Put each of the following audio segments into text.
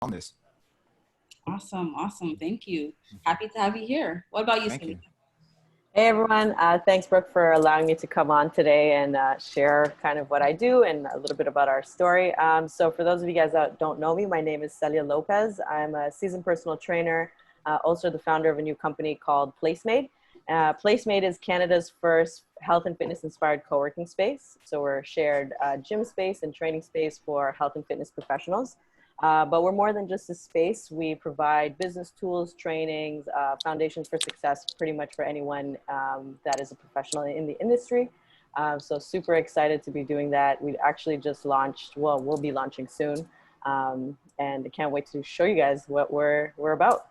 on this. Awesome. Awesome. Thank you. Happy to have you here. What about you, Thank you. Selena? Hey everyone, thanks Brooke for allowing me to come on today and share kind of what I do and a little bit about our story. So for those of you guys that don't know me, my name is Celia Lopez. I'm a seasoned personal trainer, also the founder of a new company called PlaceMade. PlaceMade is Canada's first health and fitness inspired co-working space. So we're a shared gym space and training space for health and fitness professionals. But we're more than just a space. We provide business tools, trainings, foundations for success, pretty much for anyone that is a professional in the industry. So super excited to be doing that. We actually just launched, well, we'll be launching soon. And I can't wait to show you guys what we're about.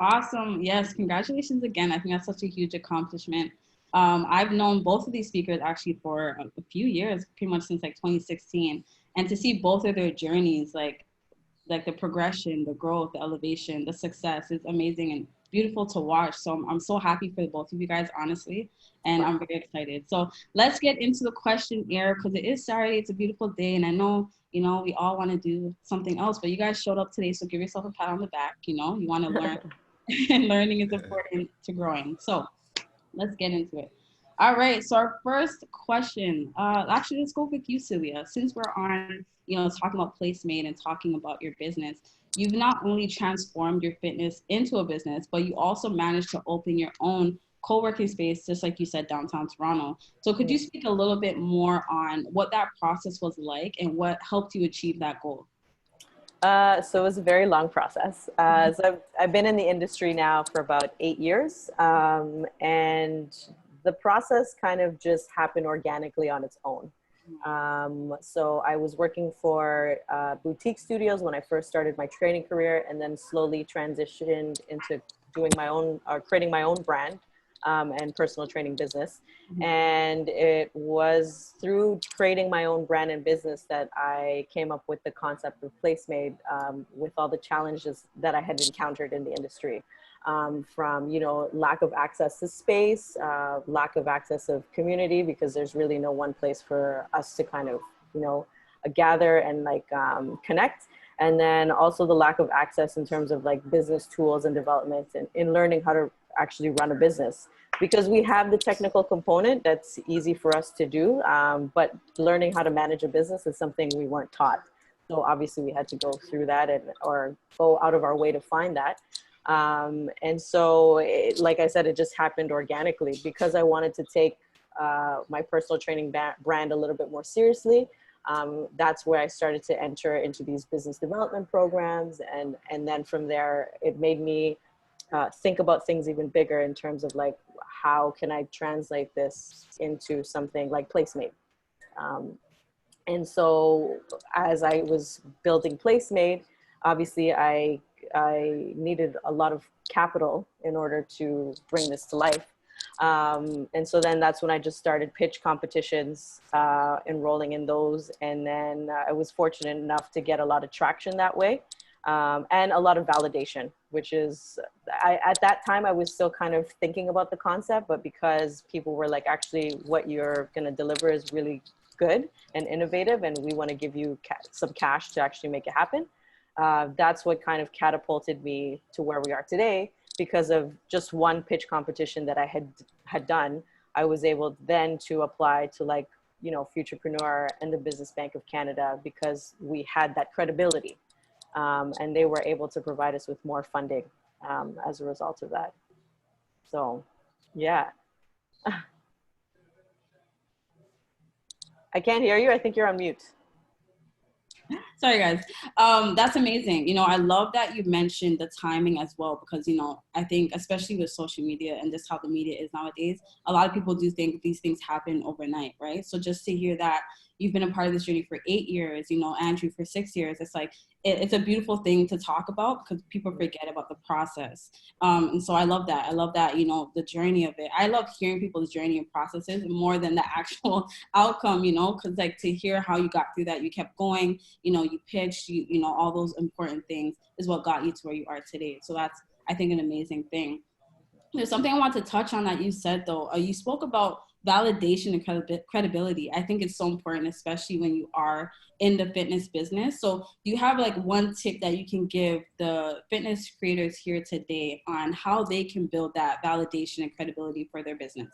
Awesome. Yes. Congratulations again. I think that's such a huge accomplishment. I've known both of these speakers actually for a few years, pretty much since like 2016. And to see both of their journeys, like the progression, the growth, the elevation, the success is amazing and beautiful to watch. So I'm so happy for both of you guys, honestly, and I'm very excited. So let's get into the questionnaire because it is Saturday. It's a beautiful day, and I know, you know, we all want to do something else, but you guys showed up today, so give yourself a pat on the back. You know, you want to learn, and learning is important to growing. So let's get into it. All right, so our first question, actually, let's go with you, Celia. Since we're on, you know, talking about PlaceMate and talking about your business, you've not only transformed your fitness into a business, but you also managed to open your own co-working space, just like you said, downtown Toronto. So could you speak a little bit more on what that process was like and what helped you achieve that goal? So it was a very long process. So I've been in the industry now for about 8 years, and the process kind of just happened organically on its own. So I was working for boutique studios when I first started my training career, and then slowly transitioned into doing my own, or creating my own brand and personal training business. And it was through creating my own brand and business that I came up with the concept of PlaceMade, with all the challenges that I had encountered in the industry. From, you know, lack of access to space, lack of access of community, because there's really no one place for us to kind of, you know, gather and like connect. And then also the lack of access in terms of like business tools and development and in learning how to actually run a business, because we have the technical component that's easy for us to do, but learning how to manage a business is something we weren't taught. So obviously we had to go through that or go out of our way to find that. And so, like I said, it just happened organically because I wanted to take my personal training brand a little bit more seriously. That's where I started to enter into these business development programs. And then from there, it made me think about things even bigger in terms of like, how can I translate this into something like PlaceMate? And so as I was building PlaceMate, obviously I needed a lot of capital in order to bring this to life. And so then that's when I just started pitch competitions, enrolling in those. And then I was fortunate enough to get a lot of traction that way. And a lot of validation, which is, at that time, I was still kind of thinking about the concept, but because people were like, actually, what you're going to deliver is really good and innovative, and we want to give you some cash to actually make it happen. That's what kind of catapulted me to where we are today. Because of just one pitch competition that I had done, I was able then to apply to, like, you know, Futurepreneur and the Business Bank of Canada, because we had that credibility. And they were able to provide us with more funding as a result of that. So, yeah. I can't hear you. I think you're on mute. Sorry, guys. That's amazing. You know, I love that you mentioned the timing as well, because, you know, I think especially with social media and just how the media is nowadays, a lot of people do think these things happen overnight, right? So just to hear that you've been a part of this journey for 8 years, you know, Andrew for 6 years, it's like, it's a beautiful thing to talk about because people forget about the process. And so I love that. I love that, you know, the journey of it. I love hearing people's journey and processes more than the actual outcome, you know, because like to hear how you got through that, you kept going, you know, you pitched, you know, all those important things is what got you to where you are today. So that's, I think, an amazing thing. There's something I want to touch on that you said though. You spoke about validation and credibility. I think it's so important, especially when you are in the fitness business. So do you have like one tip that you can give the fitness creators here today on how they can build that validation and credibility for their business?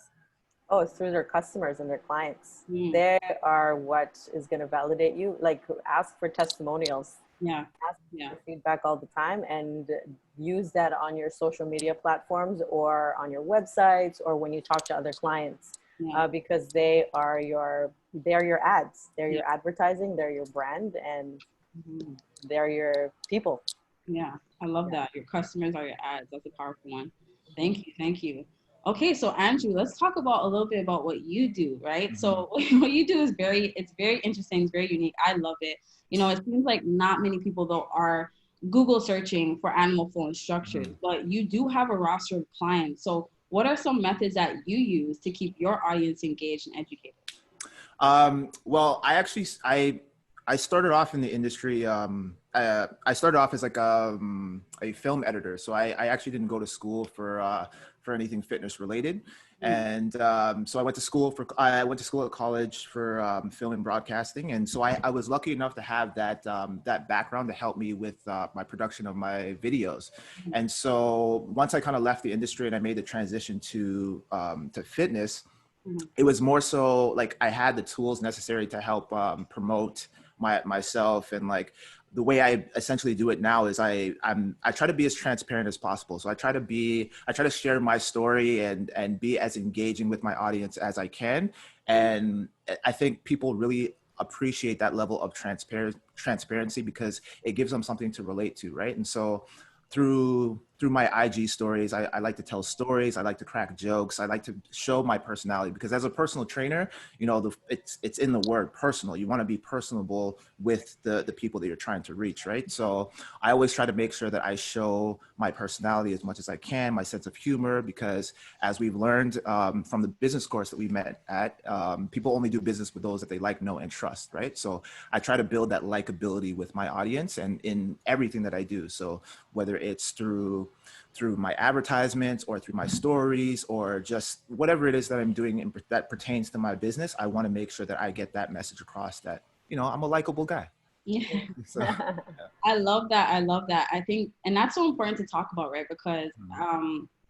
Oh, it's through their customers and their clients. Mm, They are what is going to validate you. Like, ask for testimonials, yeah. ask Yeah. for feedback all the time, and use that on your social media platforms or on your websites or when you talk to other clients, Yeah. because they're your ads, they're your advertising, they're your brand, and Mhm. they're your people. Yeah, I love Yeah. that. Your customers are your ads. That's a powerful one. Thank you. Thank you. Okay, so Andrew, let's talk about a little bit about what you do, right? Mm-hmm. So what you do is it's very interesting, it's very unique. I love it. You know, it seems like not many people though are Google searching for animal flow instructors, Mm-hmm. but you do have a roster of clients. So what are some methods that you use to keep your audience engaged and educated? Well, I started off in the industry. I started off as like a film editor, so I actually didn't go to school for anything fitness related, and so I went to school at college for film and broadcasting, and so I was lucky enough to have that background to help me with my production of my videos, and so once I kind of left the industry and I made the transition to fitness, Mhm. it was more so like I had the tools necessary to help promote myself, and like the way I essentially do it now is I try to be as transparent as possible. So I try to share my story and be as engaging with my audience as I can. And I think people really appreciate that level of transparency because it gives them something to relate to, right? And so through my IG stories, I like to tell stories. I like to crack jokes. I like to show my personality because as a personal trainer, you know, it's in the word personal. You want to be personable with the people that you're trying to reach, right? So I always try to make sure that I show my personality as much as I can, my sense of humor, because as we've learned from the business course that we met at, people only do business with those that they like, know, and trust, right? So I try to build that likability with my audience and in everything that I do. So whether it's through my advertisements or through my stories or just whatever it is that I'm doing that pertains to my business, I want to make sure that I get that message across that, you know, I'm a likable guy. Yeah. So, yeah. I love that. I love that. I think, and that's so important to talk about, right? Because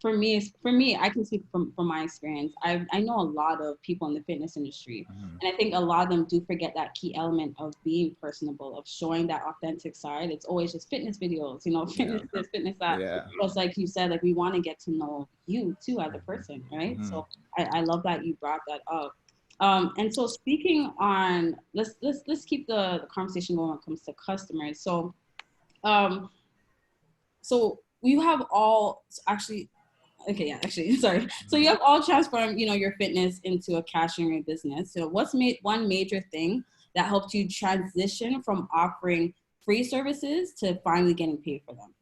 for me, I can speak from my experience. I know a lot of people in the fitness industry, Mhm. and I think a lot of them do forget that key element of being personable, of showing that authentic side. It's always just fitness videos, you know, Yeah. fitness this, fitness that. Yeah. Just like you said, like we want to get to know you too as a person, right? Mhm. So I love that you brought that up. And so speaking on, let's keep the conversation going when it comes to customers. Um, so you have all actually, okay, yeah, actually, sorry. So you have all transformed, you know, your fitness into a cash earning business. So what's made one major thing that helped you transition from offering free services to finally getting paid for them?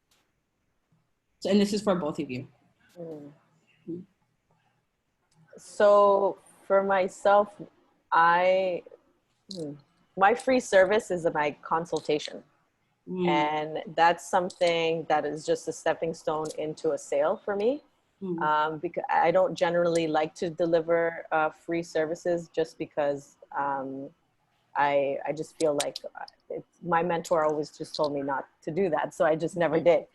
So, and this is for both of you. Mm. So for myself, I my free service is my consultation. Mm, And that's something that is just a stepping stone into a sale for me. mm, Because I don't generally like to deliver free services just because I just feel like my mentor always just told me not to do that. So I just never did.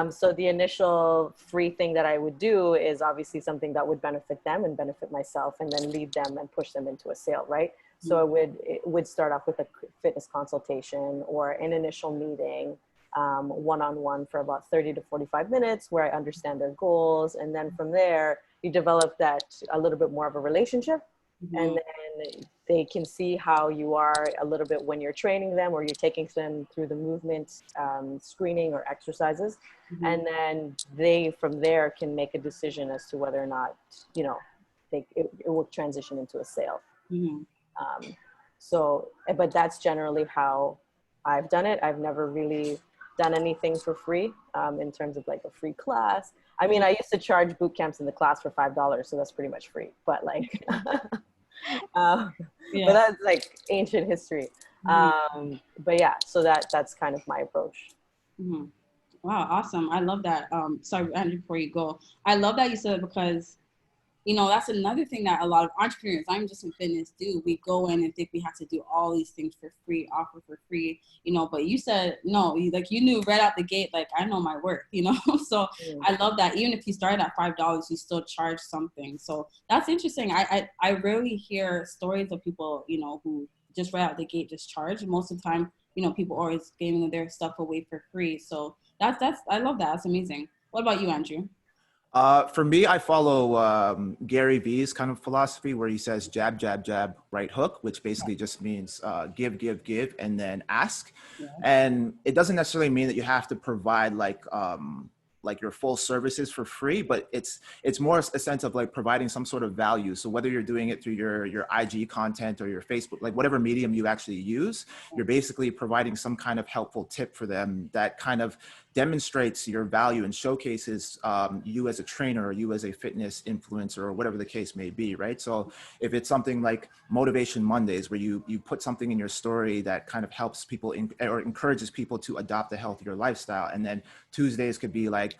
So the initial free thing that I would do is obviously something that would benefit them and benefit myself, and then lead them and push them into a sale, right? So it would start off with a fitness consultation or an initial meeting, one-on-one for about 30 to 45 minutes where I understand their goals. And then from there, you develop that a little bit more of a relationship. And mhm, then they can see how you are a little bit when you're training them or you're taking them through the movement screening or exercises. mhm, And then they, from there, can make a decision as to whether or not, you know, it will transition into a sale. mhm. Um, but that's generally how I've done it. I've never really done anything for free in terms of like a free class. I mean, I used to charge boot camps in the class for $5, so that's pretty much free. But like, um, but Yeah. that's like ancient history. Mhm, But yeah, so that's kind of my approach. mhm. Wow, awesome. I love that. Sorry, Andrew, before you go, I love that you said it because that's another thing that a lot of entrepreneurs, I'm just in fitness, do. We go in and think we have to do all these things for free, offer for free, but you said, no, you knew right out the gate, like, I know my worth, So Mm. I love that. Even if you started at $5, you still charge something. So that's interesting. I rarely hear stories of people, who just right out the gate just charge. Most of the time, people always giving their stuff away for free. So I love that. That's amazing. What about you, Andrew? For me, I follow Gary Vee's kind of philosophy where he says jab, jab, jab, right hook, which basically just means give, give, give, and then ask. Yeah. And it doesn't necessarily mean that you have to provide like your full services for free, but it's more a sense of like providing some sort of value. So whether you're doing it through your IG content or your Facebook, like whatever medium you actually use, you're basically providing some kind of helpful tip for them that kind of demonstrates your value and showcases you as a trainer or you as a fitness influencer or whatever the case may be, right? So if it's something like Motivation Mondays, where you put something in your story that kind of helps people or encourages people to adopt a healthier lifestyle, and then Tuesdays could be like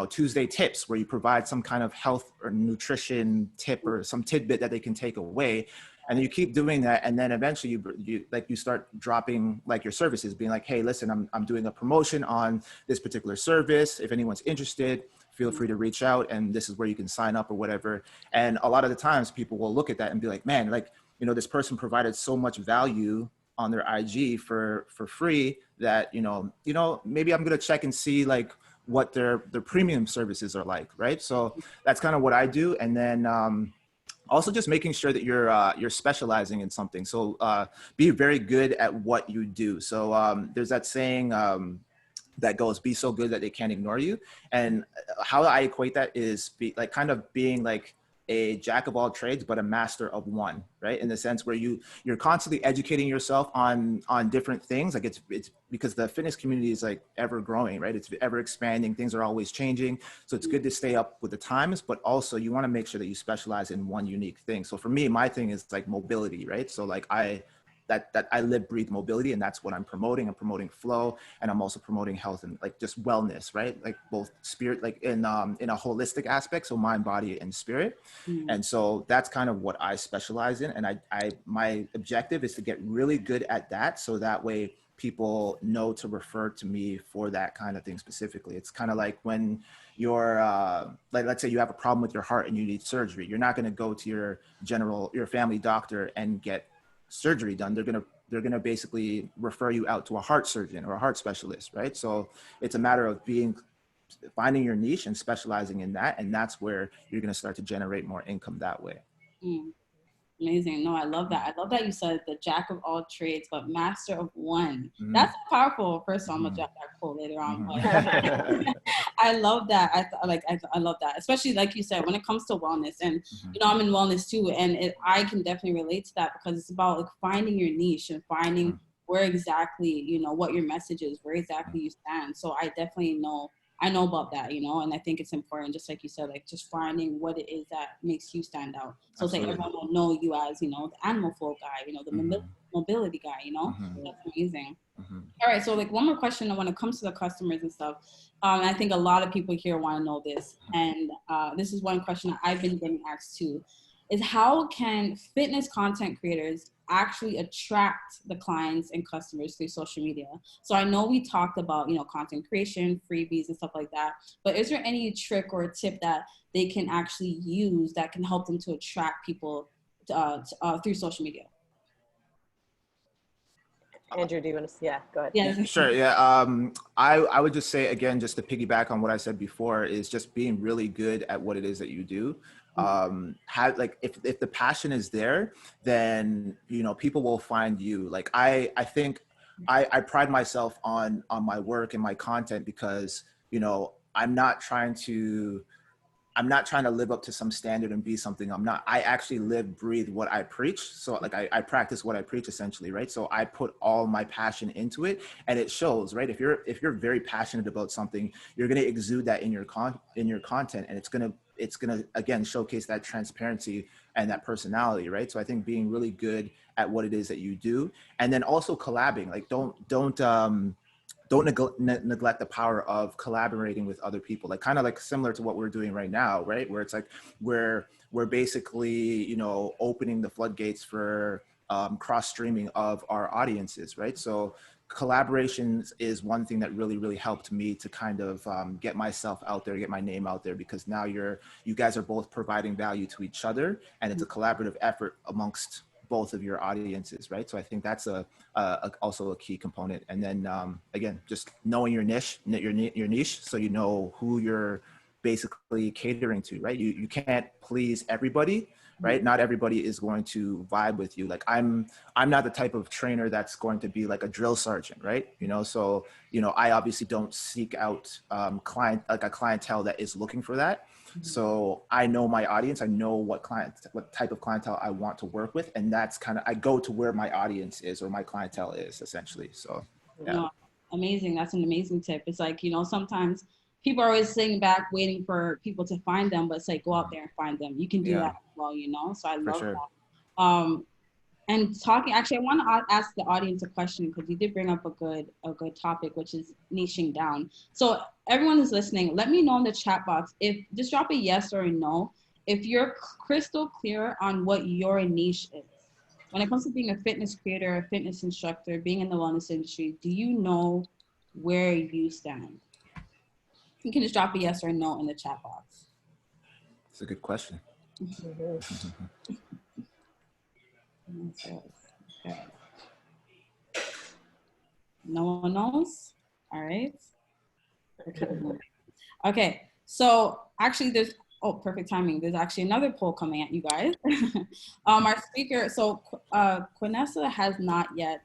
Tuesday tips, where you provide some kind of health or nutrition tip or some tidbit that they can take away. And you keep doing that, and then eventually you start dropping like your services, being like, hey, listen, I'm doing a promotion on this particular service. If anyone's interested, feel free to reach out, and this is where you can sign up or whatever. And a lot of the times people will look at that and be like, man, like, this person provided so much value on their IG for free that, maybe I'm gonna check and see like what their premium services are like, right? So that's kind of what I do. And then also just making sure that you're specializing in something. So be very good at what you do. So there's that saying that goes, be so good that they can't ignore you. And how I equate that is like kind of being like a jack of all trades but a master of one, right? In the sense where you're constantly educating yourself on different things. Like it's because the fitness community is like ever growing, right? It's ever expanding, things are always changing, so it's good to stay up with the times, but also you want to make sure that you specialize in one unique thing. So for me, my thing is like mobility, right? So like that I live, breathe mobility, and that's what I'm promoting. I'm promoting flow, and I'm also promoting health and like just wellness, right? Like both spirit, like in a holistic aspect, so mind, body, and spirit. Mm. And so that's kind of what I specialize in. And I my objective is to get really good at that, so that way people know to refer to me for that kind of thing specifically. It's kind of like when you're like, let's say you have a problem with your heart and you need surgery. You're not going to go to your family doctor and get surgery done. They're gonna basically refer you out to a heart surgeon or a heart specialist, right? So it's a matter of finding your niche and specializing in that, and that's where you're gonna start to generate more income that way. Mm. Amazing. No, I love that. I love that you said the jack of all trades, but master of one. Mm-hmm. That's powerful. First of all, I'm gonna Mm-hmm. drop that quote later on, but Mm-hmm. I love that. I love that, especially like you said, when it comes to wellness. And I'm in wellness too, and I can definitely relate to that because it's about like finding your niche and finding where exactly what your message is, where exactly you stand. So I know about that, and I think it's important, just like you said, like just finding what it is that makes you stand out. So it's like Absolutely. everyone will know you as, the animal flow guy, the mobility guy, Mm-hmm. That's amazing. Mm-hmm. All right, so like one more question when it comes to the customers and stuff. I think a lot of people here want to know this, and this is one question that I've been getting asked too, is how can fitness content creators actually attract the clients and customers through social media? So I know we talked about, content creation, freebies and stuff like that, but is there any trick or tip that they can actually use that can help them to attract people through social media? Andrew, do you want to? Yeah, go ahead. Yeah. Sure. Yeah. I would just say again, just to piggyback on what I said before, is just being really good at what it is that you do. Have like if the passion is there, then people will find you. Like I think I pride myself on my work and my content because I'm not trying to live up to some standard and be something I'm not. I actually live, breathe what I preach. So like I practice what I preach essentially, right? So I put all my passion into it, and it shows, right? If you're very passionate about something, you're going to exude that in your content, and it's going to again showcase that transparency and that personality, right? So I think being really good at what it is that you do, and then also collabing. Like don't neglect the power of collaborating with other people, like kind of like similar to what we're doing right now, right? Where it's like we're basically, you know, opening the floodgates for cross streaming of our audiences, right? So collaborations is one thing that really helped me to kind of get myself out there, get my name out there, because now you guys are both providing value to each other, and it's a collaborative effort amongst both of your audiences, right? So I think that's also a key component. And then again, just knowing your niche, so you know who you're basically catering to, right? You can't please everybody, right? Not everybody is going to vibe with you. Like I'm not the type of trainer that's going to be like a drill sergeant, right? You know, so, you know, I obviously don't seek out a clientele that is looking for that. So I know my audience, I know what type of clientele I want to work with. And that's kind of, I go to where my audience is or my clientele is essentially. So, yeah. No, amazing. That's an amazing tip. It's like, you know, sometimes people are always sitting back waiting for people to find them, but it's like, go out there and find them. You can do that as well, you know? So I love that. And talking, actually, I want to ask the audience a question, because you did bring up a good topic, which is niching down. So everyone who's listening, let me know in the chat box, if just drop a yes or a no, if you're crystal clear on what your niche is. When it comes to being a fitness creator, a fitness instructor, being in the wellness industry, do you know where you stand? You can just drop a yes or no in the chat box. It's a good question. Okay. No one knows? All right. Okay. So actually perfect timing. There's actually another poll coming at you guys. Our speaker, so Quinessa has not yet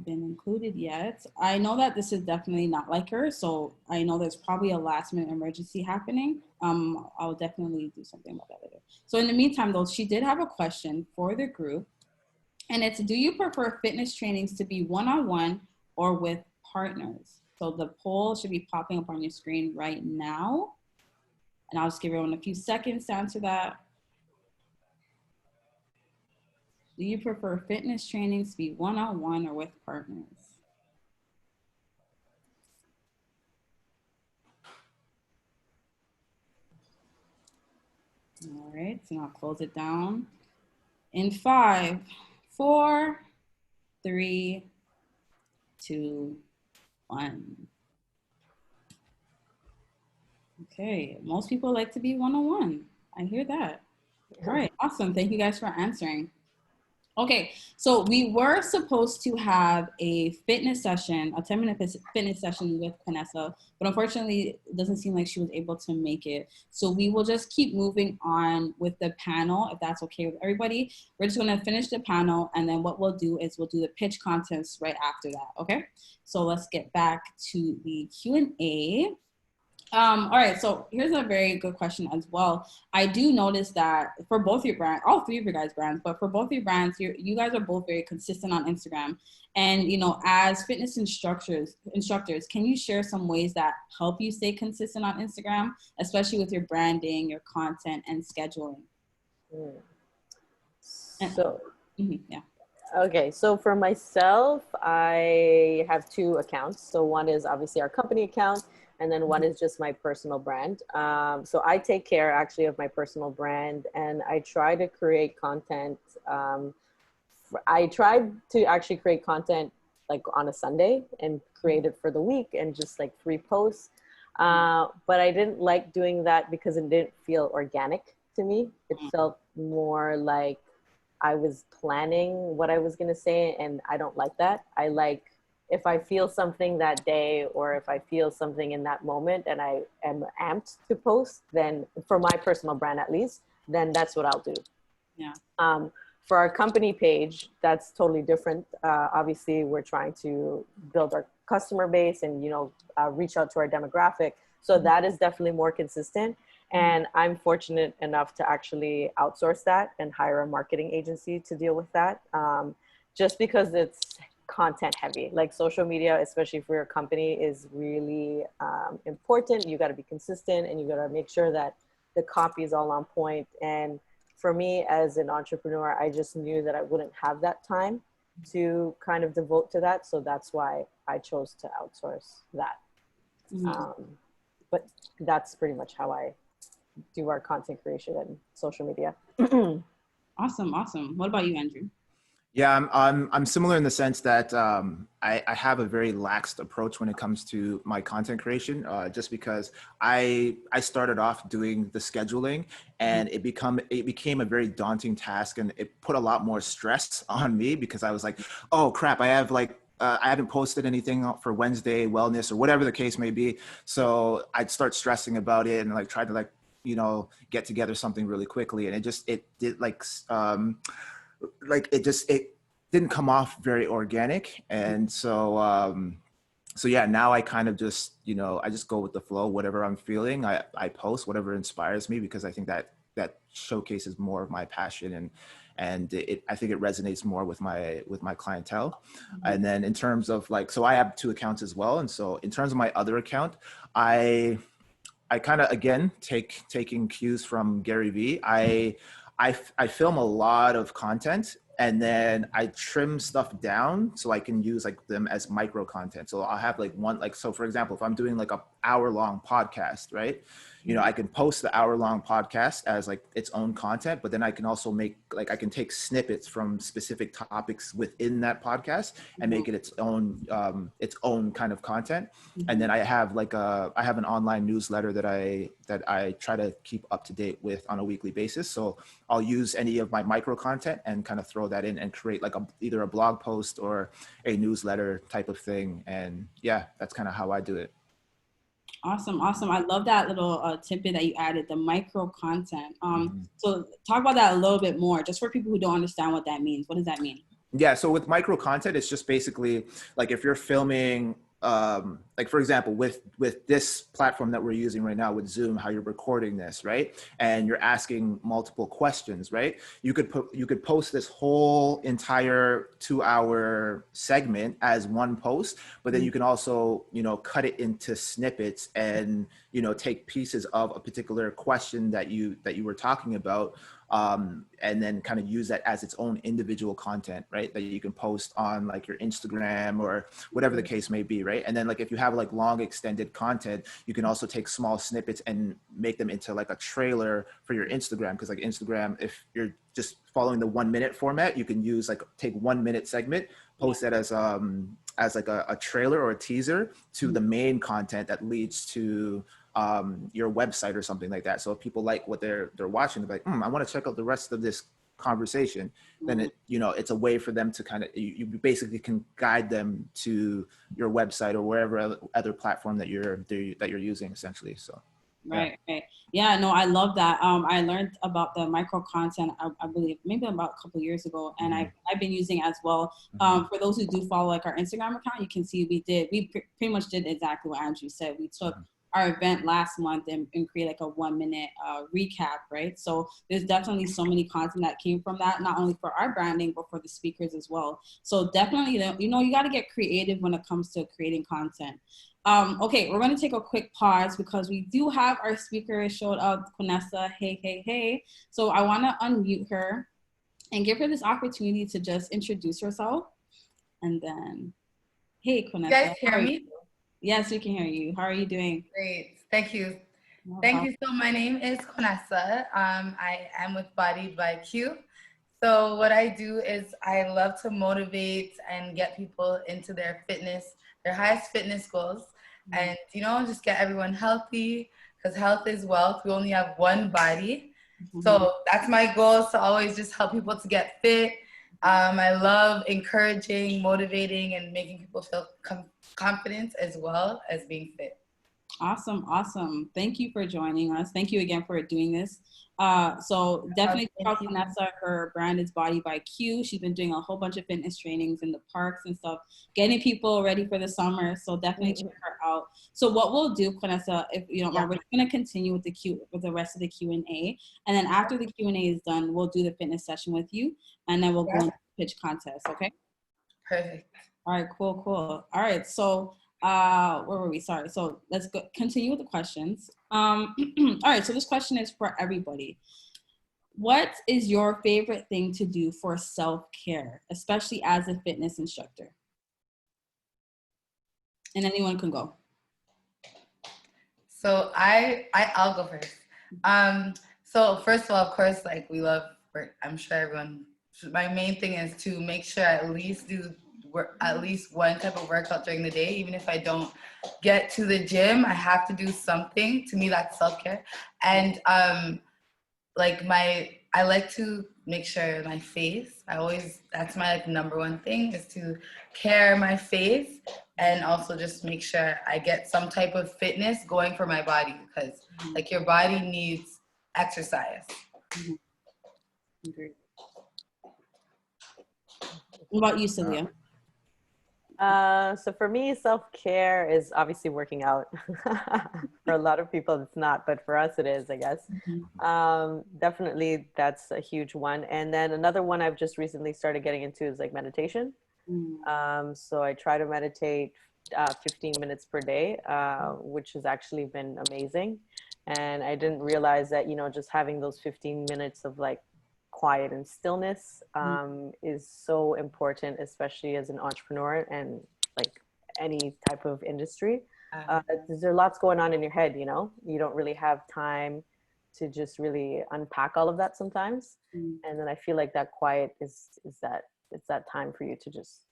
been included yet. I know that this is definitely not like her, so I know there's probably a last minute emergency happening. I'll definitely do something about that later. So in the meantime though, she did have a question for the group, and it's, do you prefer fitness trainings to be one-on-one or with partners? So the poll should be popping up on your screen right now, and I'll just give everyone a few seconds to answer that. Do you prefer fitness trainings to be one-on-one or with partners? All right, so now I'll close it down. In 5, 4, 3, 2, 1. Okay, most people like to be one-on-one. I hear that. All right, awesome. Thank you guys for answering. Okay, so we were supposed to have a fitness session, a 10-minute fitness session with Vanessa, but unfortunately, it doesn't seem like she was able to make it. So we will just keep moving on with the panel, if that's okay with everybody. We're just gonna finish the panel, and then what we'll do is we'll do the pitch contests right after that, okay? So let's get back to the Q&A. All right, so here's a very good question as well. I do notice that for both your brands, all three of your guys' brands, but for both your brands, you guys are both very consistent on Instagram. And you know, as fitness instructors, can you share some ways that help you stay consistent on Instagram, especially with your branding, your content, and scheduling? So, yeah. Okay, so for myself, I have 2 accounts. So one is obviously our company account, and then one is just my personal brand. So I take care actually of my personal brand, and I try to create content. I tried to actually create content like on a Sunday and create it for the week and just like 3 posts. But I didn't like doing that because it didn't feel organic to me. It felt more like I was planning what I was going to say, and I don't like that. I like, if I feel something that day, or if I feel something in that moment and I am amped to post, then for my personal brand at least, then that's what I'll do. Yeah. For our company page, that's totally different. Obviously, we're trying to build our customer base and, you know, reach out to our demographic. So that is definitely more consistent. And I'm fortunate enough to actually outsource that and hire a marketing agency to deal with that. Just because it's content heavy, like social media, especially for your company, is really important. You got to be consistent, and you got to make sure that the copy is all on point. And for me as an entrepreneur, I just knew that I wouldn't have that time. to kind of devote to that. So that's why I chose to outsource that. But that's pretty much how I do our content creation and social media. Awesome. What about you, Andrew? Yeah, I'm similar in the sense that I have a very laxed approach when it comes to my content creation, just because I started off doing the scheduling, and it became a very daunting task, and it put a lot more stress on me because I was like, oh crap, I haven't posted anything for Wednesday wellness or whatever the case may be. So I'd start stressing about it and like try to get together something really quickly, and it did it didn't come off very organic. And so yeah, now I kind of just, I just go with the flow. Whatever I'm feeling, I post whatever inspires me, because I think that showcases more of my passion, and I think it resonates more with my clientele. And then in terms of so I have 2 accounts as well. And so in terms of my other account, I kind of, again, taking cues from Gary Vee. I film a lot of content, and then I trim stuff down so I can use them as micro content. So I'll have so for example, if I'm doing a hour-long podcast, right? I can post the hour-long podcast as its own content, but then I can also make I can take snippets from specific topics within that podcast and make it its own kind of content. And then I have I have an online newsletter that I try to keep up to date with on a weekly basis. So I'll use any of my micro content and kind of throw that in and create either a blog post or a newsletter type of thing. And yeah, that's kind of how I do it. Awesome. I love that little tidbit that you added, the micro content. So talk about that a little bit more, just for people who don't understand what that means. What does that mean? Yeah, so with micro content, it's just basically if you're filming, for example, with this platform that we're using right now with Zoom, how you're recording this, right? And you're asking multiple questions, right? You could post this whole entire 2-hour segment as one post, but then you can also, cut it into snippets and, take pieces of a particular question that you were talking about. And then kind of use that as its own individual content, right? That you can post on your Instagram or whatever the case may be, right? And then if you have long extended content, you can also take small snippets and make them into a trailer for your Instagram. Because Instagram, if you're just following the 1-minute format, you can use take 1-minute segment, post that as a trailer or a teaser to the main content that leads to your website or something like that. So if people like what they're watching, they're like, I want to check out the rest of this conversation. Then it's a way for them to kind of, you basically can guide them to your website or wherever other platform that you're using, essentially. So right. Yeah, no, I love that. I learned about the micro content, I believe maybe about a couple of years ago, and I've been using it as well. For those who do follow our Instagram account, you can see we pretty much did exactly what Andrew said. We took our event last month and create a 1-minute recap, right? So there's definitely so many content that came from that, not only for our branding, but for the speakers as well. So definitely, you got to get creative when it comes to creating content. Okay, we're going to take a quick pause because we do have our speaker showed up, Kunessa. Hey. So I want to unmute her and give her this opportunity to just introduce herself. And then, hey, Kunessa. You guys hear me? Yes, we can hear you. How are you doing? Great. Thank you. Thank you. So my name is Kunessa. I am with Bodied by Q. So what I do is I love to motivate and get people into their highest fitness goals, and just get everyone healthy, because health is wealth. We only have one body. So that's my goal, to always just help people to get fit. I love encouraging, motivating, and making people feel confident as well as being fit. Awesome. Thank you for joining us. Thank you again for doing this. So definitely check out Kunessa. Her brand is Body by Q. She's been doing a whole bunch of fitness trainings in the parks and stuff, getting people ready for the summer. So definitely check her out. So what we'll do, Kunessa, if you don't mind, we're going to continue with the rest of the Q&A. And then after the Q&A is done, we'll do the fitness session with you. And then we'll go into the pitch contest, okay? Perfect. All right, cool. All right, so where were we? Sorry. So let's continue with the questions. All right, so this question is for everybody. What is your favorite thing to do for self-care, especially as a fitness instructor? And anyone can go. So I'll go first. So first of all, of course, like we love work. I'm sure everyone. My main thing is to make sure I at least do at least one type of workout during the day. Even if I don't get to the gym, I have to do something. To me, that's self care. And like I like to make sure my face, that's my like number one thing, is to care my face, and also just make sure I get some type of fitness going for my body, because like your body needs exercise. Agreed. What about you, Celia? So for me, self-care is obviously working out. For a lot of people, it's not, but for us, it is, I guess. Definitely, that's a huge one. And then another one I've just recently started getting into is like meditation. So I try to meditate 15 minutes per day, which has actually been amazing. And I didn't realize that, you know, just having those 15 minutes of like quiet and stillness is so important, especially as an entrepreneur and like any type of industry. There are lots going on in your head, you know, you don't really have time to just really unpack all of that sometimes. And then I feel like that quiet is that it's that time for you to just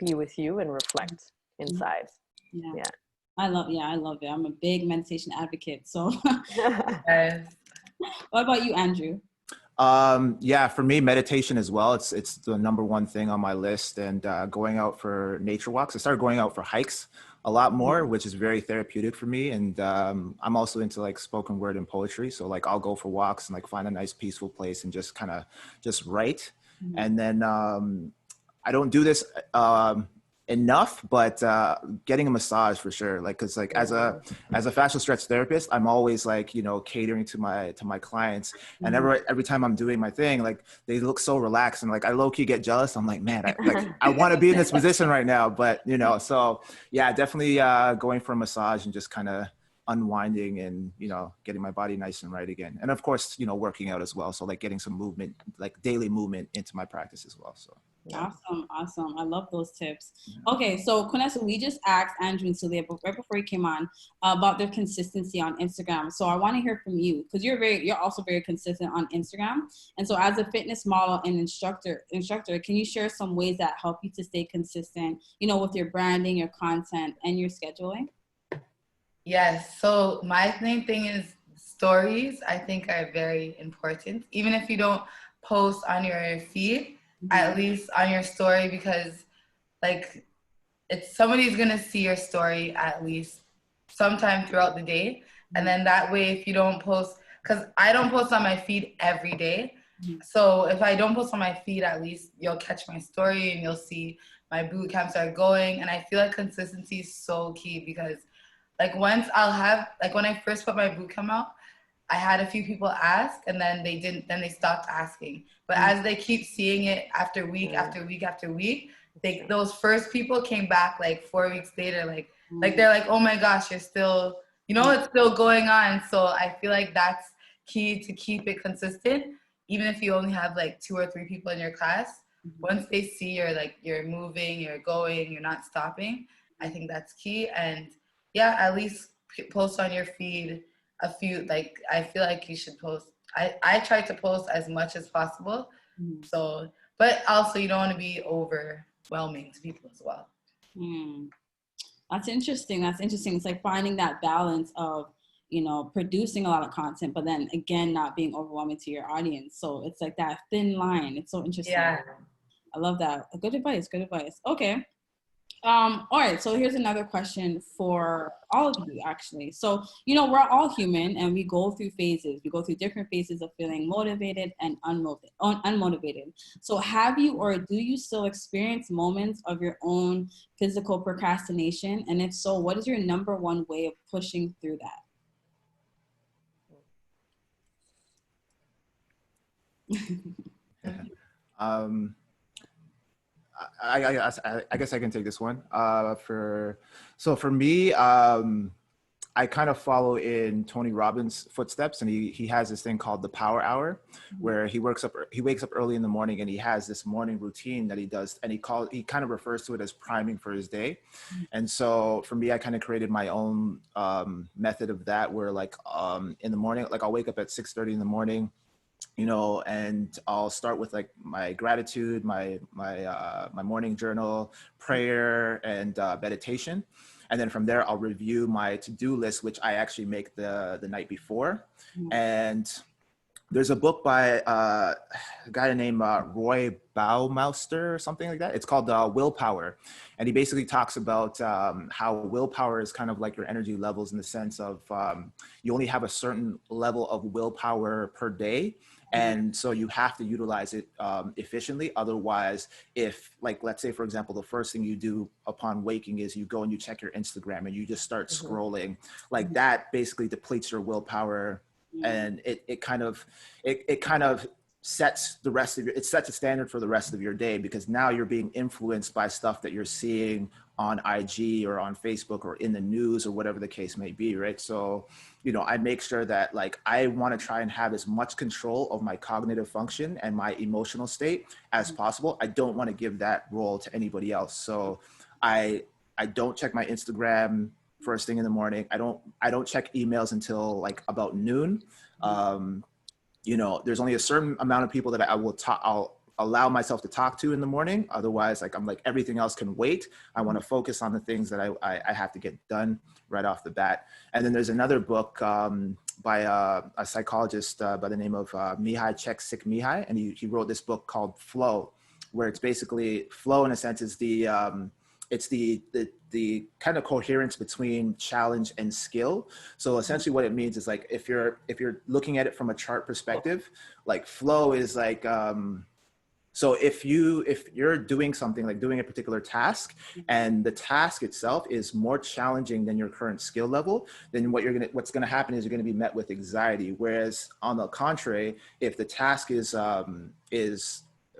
be with you and reflect inside. Yeah. I love it. I'm a big meditation advocate. So Yes. what about you, Andrew? Yeah, for me, meditation as well. It's the number one thing on my list, and going out for nature walks. I started going out for hikes a lot more, which is very therapeutic for me. And I'm also into like spoken word and poetry. So like I'll go for walks and like find a nice peaceful place and just kind of just write. And then I don't do this enough, but getting a massage for sure. Like, cause like as a fascial stretch therapist, I'm always like, you know, catering to my clients, and every time I'm doing my thing, like they look so relaxed, and like I low key get jealous. I'm like, man, I want to be in this position right now, but you know, so yeah, definitely going for a massage and just kind of unwinding and, you know, getting my body nice and right again. And of course, you know, working out as well. So like getting some movement, like daily movement into my practice as well. So. Yeah. Awesome. I love those tips. Okay, so Konessa, we just asked Andrew and Celia right before you came on about their consistency on Instagram. So I want to hear from you, because you're also very consistent on Instagram. And so as a fitness model and instructor, can you share some ways that help you to stay consistent, you know, with your branding, your content, and your scheduling? Yes. So my main thing is stories, I think, are very important. Even if you don't post on your feed, at least on your story, because like somebody's gonna see your story at least sometime throughout the day. And then that way, if you don't post, because I don't post on my feed every day. So if I don't post on my feed, at least you'll catch my story and you'll see my boot camps are going. And I feel like consistency is so key, because like once when I first put my boot camp out, I had a few people ask, and then they stopped asking. But as they keep seeing it after week after week after week, those first people came back like 4 weeks later, like they're like, oh my gosh, you're still, you know, it's still going on. So I feel like that's key to keep it consistent. Even if you only have like 2 or 3 people in your class, once they see you're moving, you're going, you're not stopping, I think that's key. And yeah, at least post on your feed a few, like I feel like you should post. I try to post as much as possible. So, but also you don't want to be overwhelming to people as well. That's interesting. It's like finding that balance of, you know, producing a lot of content, but then again, not being overwhelming to your audience. So it's like that thin line. It's so interesting. Yeah. I love that. Good advice. Okay. All right, so here's another question for all of you, actually. So, you know, we're all human and we go through phases. We go through different phases of feeling motivated and unmotivated. So have you, or do you still experience moments of your own physical procrastination? And if so, what is your number one way of pushing through that? I guess I can take this one. For me, I I kind of follow in Tony Robbins' footsteps, and he has this thing called the Power Hour, where he wakes up early in the morning, and he has this morning routine that he does, and he kind of refers to it as priming for his day. And so for me, I kind of created my own method of that, where like in the morning, like I'll wake up at 6:30 in the morning, you know, and I'll start with like my gratitude, my morning journal, prayer, and meditation. And then from there, I'll review my to-do list, which I actually make the night before. And there's a book by a guy named Roy Baumeister or something like that. It's called Willpower. And he basically talks about how willpower is kind of like your energy levels, in the sense of you only have a certain level of willpower per day. And so you have to utilize it efficiently. Otherwise, if, like, let's say, for example, the first thing you do upon waking is you go and you check your Instagram and you just start scrolling, like that basically depletes your willpower. And it kind of sets the rest of it sets a standard for the rest of your day, because now you're being influenced by stuff that you're seeing on IG or on Facebook or in the news or whatever the case may be, right? So, you know, I make sure that like I want to try and have as much control of my cognitive function and my emotional state as possible. I don't want to give that role to anybody else. So I don't check my Instagram first thing in the morning. I don't check emails until like about noon. You know, there's only a certain amount of people that I'll allow myself to talk to in the morning. Otherwise, like I'm like, everything else can wait. I want to focus on the things that I have to get done right off the bat. And then there's another book by a psychologist by the name of Mihai Csikszentmihalyi, and he wrote this book called Flow, where it's basically flow in a sense is it's the kind of coherence between challenge and skill. So essentially what it means is like, if you're looking at it from a chart perspective, like flow is like, so if you're doing something, like doing a particular task, and the task itself is more challenging than your current skill level, then what's gonna happen is you're gonna be met with anxiety. Whereas on the contrary, if the task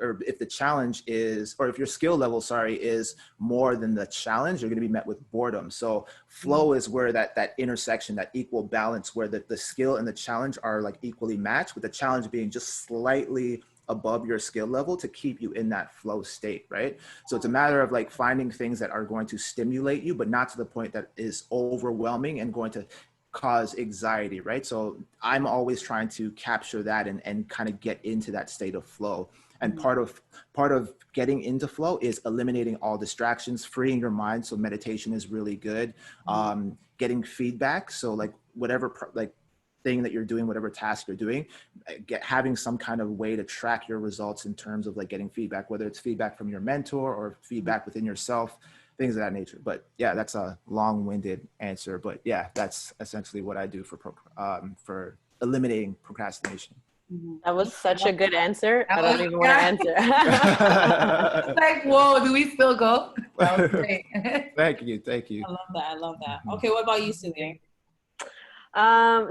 or if the challenge is, or if your skill level, is more than the challenge, you're going to be met with boredom. So flow is where that intersection, that equal balance, where the skill and the challenge are like equally matched, with the challenge being just slightly above your skill level to keep you in that flow state, right? So it's a matter of like finding things that are going to stimulate you, but not to the point that is overwhelming and going to cause anxiety, right? So I'm always trying to capture that and kind of get into that state of flow. And part of getting into flow is eliminating all distractions, freeing your mind. So meditation is really good. Getting feedback. So like whatever thing that you're doing, whatever task you're doing, having some kind of way to track your results in terms of like getting feedback, whether it's feedback from your mentor or feedback within yourself, things of that nature. But yeah, that's a long-winded answer. But yeah, that's essentially what I do for eliminating procrastination. That was such a good answer. I don't even want to answer. Like, whoa, do we still go? That was great. Thank you. I love that. Okay, what about you, Celia?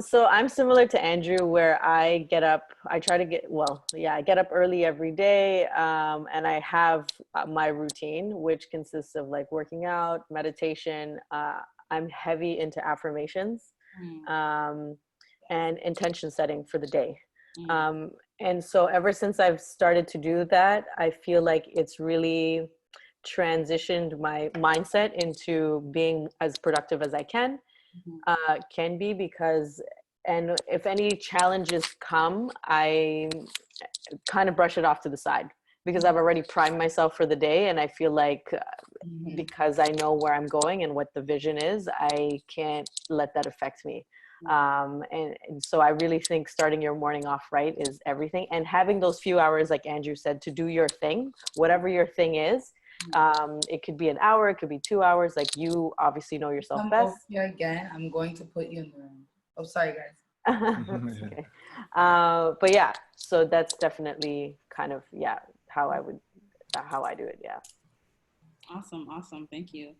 So I'm similar to Andrew, where I get up, I get up early every day. And I have my routine, which consists of like working out, meditation. I'm heavy into affirmations, and intention setting for the day. And so ever since I've started to do that, I feel like it's really transitioned my mindset into being as productive as I can be, because, and if any challenges come, I kind of brush it off to the side, because I've already primed myself for the day. And I feel like because I know where I'm going and what the vision is, I can't let that affect me. And so I really think starting your morning off right is everything, and having those few hours, like Andrew said, to do your thing, whatever your thing is. It could be an hour, it could be 2 hours, like you obviously know yourself best. Here again, I'm going to put you in the room. Oh, sorry guys. Okay. But yeah, so that's definitely kind of how I do it. Yeah. Awesome. Thank you.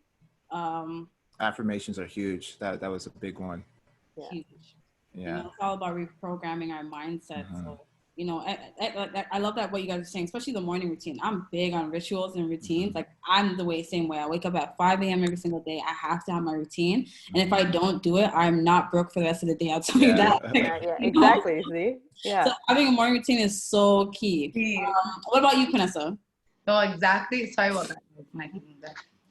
Affirmations are huge. That was a big one. Huge. Yeah. You know, it's all about reprogramming our mindset. So you know, I love that what you guys are saying, especially the morning routine. I'm big on rituals and routines. Like I'm the same way. I wake up at 5 a.m. every single day. I have to have my routine. And if I don't do it, I'm not broke for the rest of the day. I'll tell you that. Yeah, exactly. See? Yeah. So having a morning routine is so key. What about you, Vanessa? No, exactly. Sorry about that.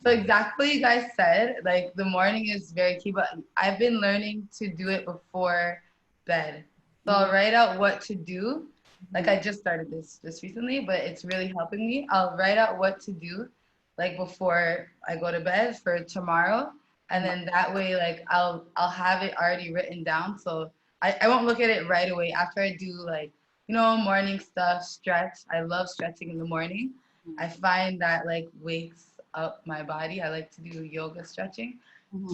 So exactly you guys said, like the morning is very key, but I've been learning to do it before bed. So I'll write out what to do. Like I just started this recently, but it's really helping me. I'll write out what to do like before I go to bed for tomorrow. And then that way like I'll have it already written down. So I won't look at it right away after I do like, you know, morning stuff, stretch. I love stretching in the morning. I find that like wakes up my body. I like to do yoga stretching.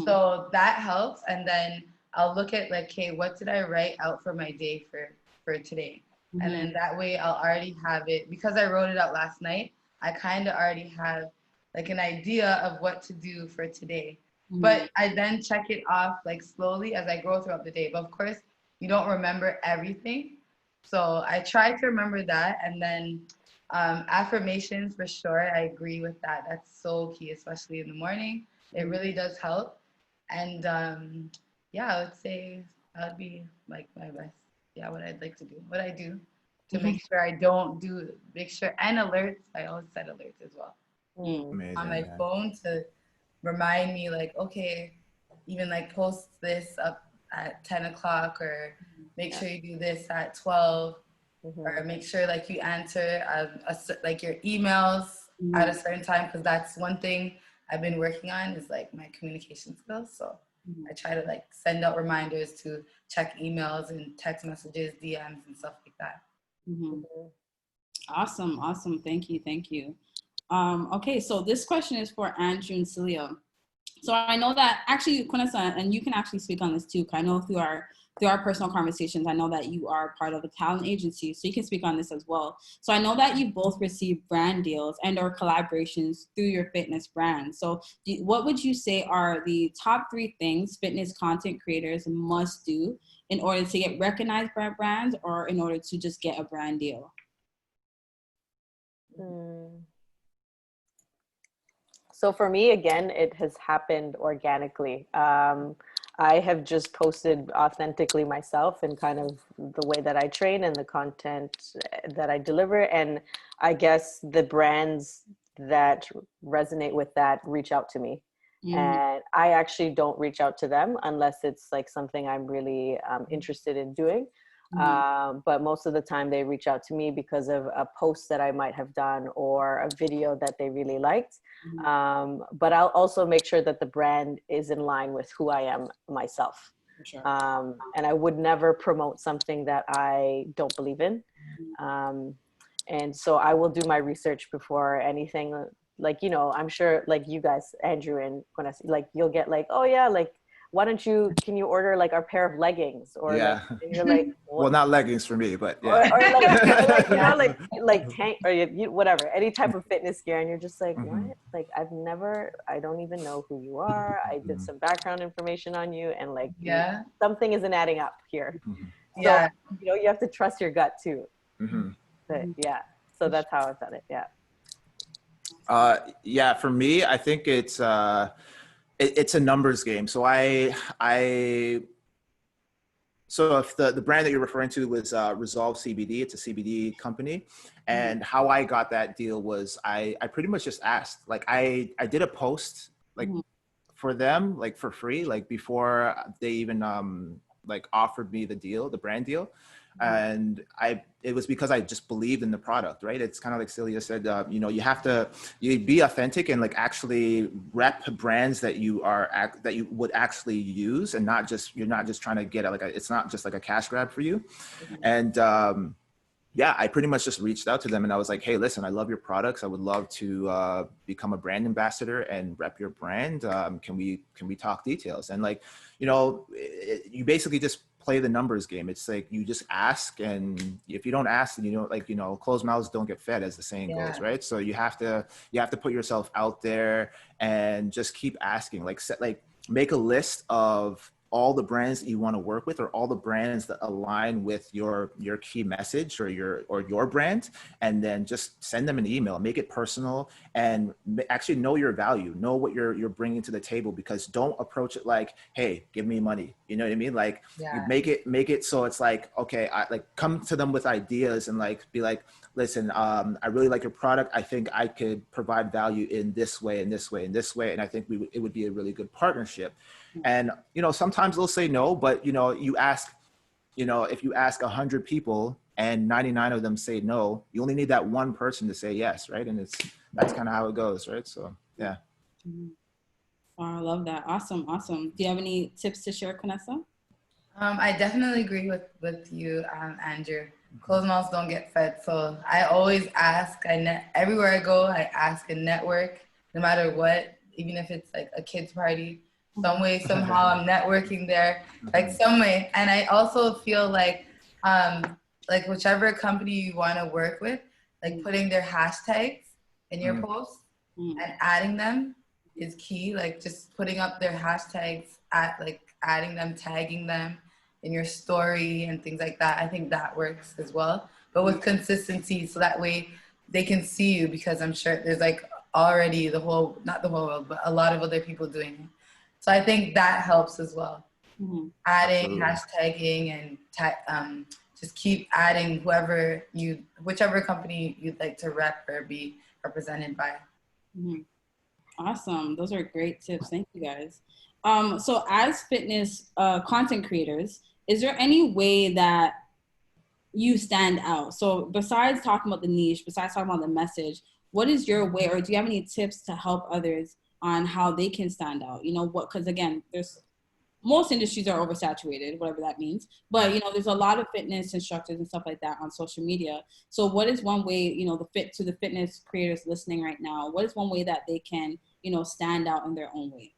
So that helps. And then I'll look at like, okay, what did I write out for my day for today? And then that way I'll already have it, because I wrote it out last night, I kind of already have like an idea of what to do for today. But I then check it off like slowly as I go throughout the day. But of course, you don't remember everything. So I try to remember that. And then affirmations for sure. I agree with that. That's so key, especially in the morning. It really does help. And yeah, I would say that would be like my best. Yeah, what I'd like to do, what I do to make sure I don't do, make sure, and alerts. I always set alerts as well Amazing, on my phone to remind me like, okay, even like post this up at 10 o'clock or make sure you do this at 12 or make sure like you answer like your emails at a certain time, because that's one thing I've been working on is like my communication skills. So I try to like send out reminders to check emails and text messages, DMs and stuff like that. Awesome. Thank you. Okay, so this question is for Andrew and Celia. So I know that actually, Kunasa, and you can actually speak on this too, because I know through our personal conversations, I know that you are part of a talent agency, so you can speak on this as well. So I know that you both received brand deals and or collaborations through your fitness brand. So what would you say are the top 3 things fitness content creators must do in order to get recognized by brands or in order to just get a brand deal? So for me, again, it has happened organically. I have just posted authentically myself and kind of the way that I train and the content that I deliver. And I guess the brands that resonate with that reach out to me. And I actually don't reach out to them unless it's like something I'm really interested in doing. But most of the time they reach out to me because of a post that I might have done or a video that they really liked. But I'll also make sure that the brand is in line with who I am myself. Sure. And I would never promote something that I don't believe in. And so I will do my research before anything. Like, you know, I'm sure like you guys, Andrew and Vanessa, like you'll get like, oh yeah, like, can you order like our pair of leggings or like, and you're like, well, not leggings for me, but or like you know, like tank or whatever, any type of fitness gear. And you're just like, what? Like I don't even know who you are. I did some background information on you and like, something isn't adding up here. So, you know, you have to trust your gut too. But yeah, so that's how I've done it. Yeah, for me, I think it's a numbers game. So so if the brand that you're referring to was Resolve CBD, it's a CBD company. And how I got that deal was I pretty much just asked, like I did a post like for them, like for free, like before they even like offered me the deal, the brand deal. And it was because I just believed in the product, right? It's kind of like Celia said, you know, you be authentic and like actually rep brands that you would actually use, and you're not just trying to get it's not just like a cash grab for you. And yeah, I pretty much just reached out to them and I was like, hey, listen, I love your products. I would love to become a brand ambassador and rep your brand. Can we talk details? And like, you know, you basically just play the numbers game. It's like you just ask, and if you don't ask, then you know, closed mouths don't get fed, as the saying goes, right? So you have to put yourself out there and just keep asking. Like make a list of all the brands that you want to work with, or all the brands that align with your key message or your brand, and then just send them an email, make it personal, and actually know your value, know what you're bringing to the table, because don't approach it like, hey, give me money. You know what I mean? Like, you Yeah. make it so it's like, okay, I like come to them with ideas and like be like, listen, I really like your product. I think I could provide value in this way, and this way, and this way. And I think it would be a really good partnership. And, you know, sometimes they'll say no, but, you know, if you ask 100 people and 99 of them say no, you only need that one person to say yes. Right. And that's kind of how it goes. Right. So, yeah. Mm-hmm. Oh, I love that. Awesome. Awesome. Do you have any tips to share, Vanessa? I definitely agree with you, Andrew. Closed mouths don't get fed. So I always ask. Everywhere I go, I ask and network, no matter what, even if it's like a kid's party. Some way, somehow, I'm networking there, like some way. And I also feel like whichever company you want to work with, like putting their hashtags in your posts and adding them is key. Like just putting up their hashtags, adding them, tagging them in your story and things like that. I think that works as well, but with consistency, so that way they can see you, because I'm sure there's like already not the whole world, but a lot of other people doing it. So I think that helps as well. Adding, hashtagging, and just keep adding whichever company you'd like to rep or be represented by. Awesome. Those are great tips. Thank you, guys. So as fitness content creators, is there any way that you stand out? So besides talking about the niche, besides talking about the message, what is your way, or do you have any tips to help others on how they can stand out? You know, because again, most industries are oversaturated, whatever that means. But, you know, there's a lot of fitness instructors and stuff like that on social media. So what is one way, you know, the fitness creators listening right now, what is one way that they can, you know, stand out in their own way?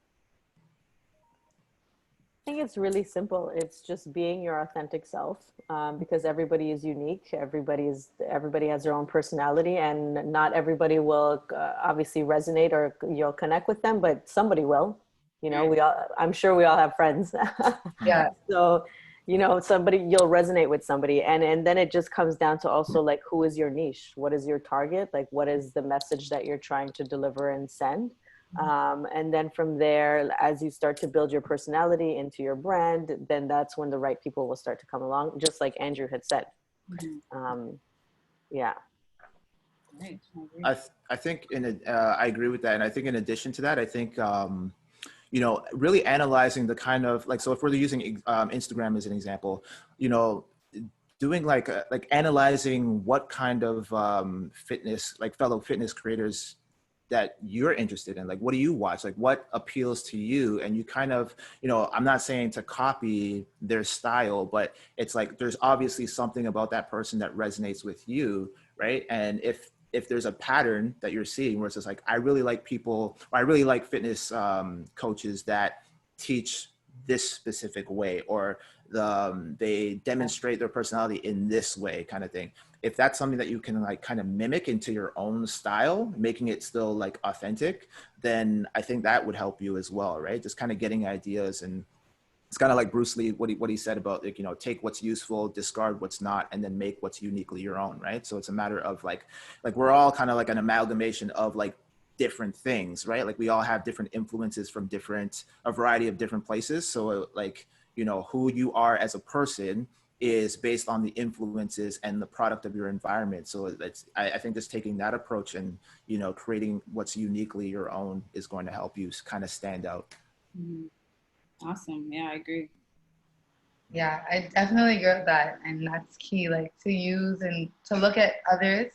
I think it's really simple. It's just being your authentic self, because everybody is unique. Everybody has their own personality, and not everybody will obviously resonate or you'll connect with them, but somebody will. You know, I'm sure we all have friends. Yeah. So, you know, you'll resonate with somebody, and then it just comes down to also like, who is your niche? What is your target? Like, what is the message that you're trying to deliver and send? And then from there, as you start to build your personality into your brand, then that's when the right people will start to come along, just like Andrew had said. Yeah. I think I agree with that. And I think in addition to that, I think, you know, really analyzing the kind of like, so if we're using Instagram as an example, you know, doing like analyzing what kind of fellow fitness creators that you're interested in, like what do you watch, like what appeals to you, and you kind of, you know, I'm not saying to copy their style, but it's like there's obviously something about that person that resonates with you, right? And if there's a pattern that you're seeing where it's just like, I really like fitness coaches that teach this specific way, or they demonstrate their personality in this way, kind of thing. If that's something that you can like kind of mimic into your own style, making it still like authentic, then I think that would help you as well, right? Just kind of getting ideas. And it's kind of like Bruce Lee, what he said about, like, you know, take what's useful, discard what's not, and then make what's uniquely your own, right? So it's a matter of like we're all kind of like an amalgamation of like different things, right? Like we all have different influences from a variety of different places. So like, you know, who you are as a person is based on the influences and the product of your environment. So I think just taking that approach and, you know, creating what's uniquely your own is going to help you kind of stand out. Awesome. Yeah, I agree. Yeah, I definitely agree with that. And that's key, like to use and to look at others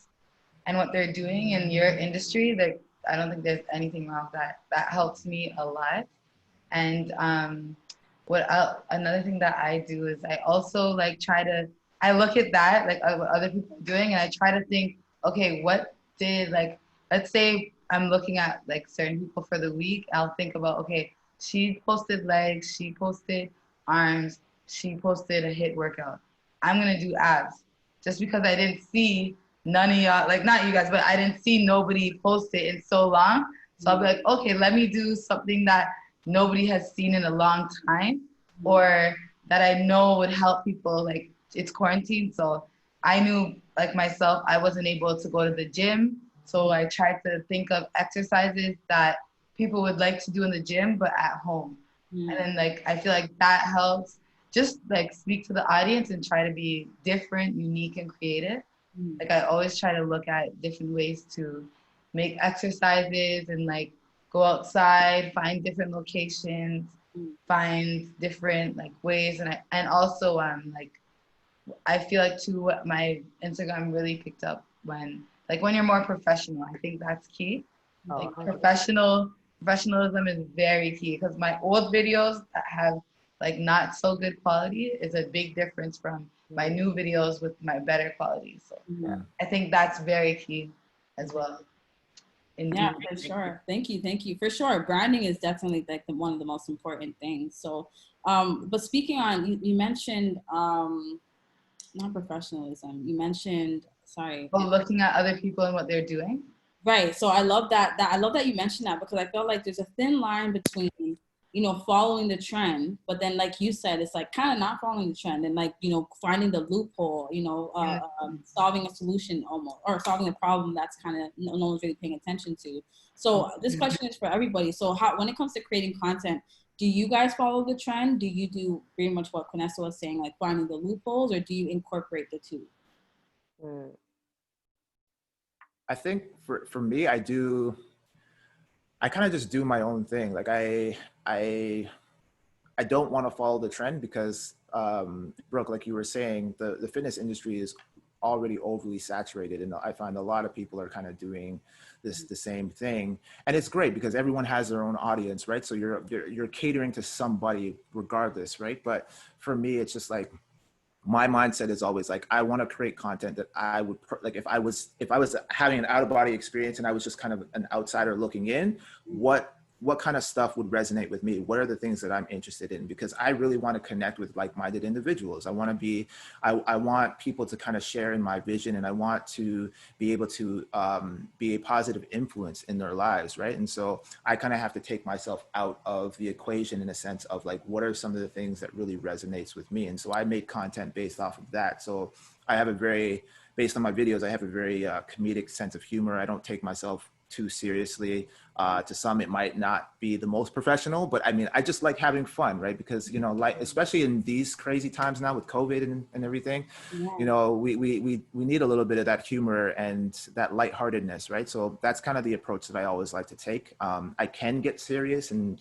and what they're doing in your industry. Like, I don't think there's anything wrong with that. That helps me a lot. And another thing that I do is I also like I look at that, like what other people are doing, and I try to think, okay, let's say I'm looking at like certain people for the week. I'll think about, okay, she posted legs, she posted arms, she posted a HIIT workout. I'm going to do abs just because I didn't see none of y'all, like not you guys, but I didn't see nobody post it in so long. So I'll be like, okay, let me do something that nobody has seen in a long time. or that I know would help people. Like, it's quarantine, so I knew, like myself, I wasn't able to go to the gym. So I tried to think of exercises that people would like to do in the gym, but at home. And then, like, I feel like that helps just like speak to the audience and try to be different, unique, and creative. Like, I always try to look at different ways to make exercises and like go outside, find different locations, find different like ways. And also like, I feel like too what my Instagram really picked up when you're more professional. I think that's key. Like, professionalism is very key, because my old videos that have like not so good quality is a big difference from my new videos with my better quality. So I think that's very key as well. Yeah, for sure. Thank you. For sure. Branding is definitely like one of the most important things. So, but speaking on, you mentioned, not professionalism. You mentioned, sorry. Well, looking at other people and what they're doing. Right. So I love that I love that you mentioned that, because I feel like there's a thin line between, following the trend, but then like you said, it's like kind of not following the trend and like, finding the loophole, solving a solution almost, or solving a problem that's kind of no one's really paying attention to. So this question is for everybody. So when it comes to creating content, do you guys follow the trend? Do you do pretty much what Vanessa was saying, like finding the loopholes, or do you incorporate the two? I think for me, I kind of just do my own thing. Like I don't want to follow the trend because, Brooke, like you were saying, the fitness industry is already overly saturated, and I find a lot of people are kind of doing the same thing, and it's great because everyone has their own audience, right? So you're catering to somebody regardless, right? But for me, it's just like, my mindset is always like, I want to create content that I would like, if I was having an out of body experience and I was just kind of an outsider looking in, what kind of stuff would resonate with me? What are the things that I'm interested in? Because I really want to connect with like-minded individuals. I want people to kind of share in my vision, and I want to be able to be a positive influence in their lives, right? And so I kind of have to take myself out of the equation in a sense of like, what are some of the things that really resonates with me? And so I make content based off of that. So based on my videos, I have a very comedic sense of humor. I don't take myself too seriously. To some, it might not be the most professional, but I mean, I just like having fun, right? Because, like, especially in these crazy times now with COVID and everything, we need a little bit of that humor and that lightheartedness, right? So that's kind of the approach that I always like to take. I can get serious and,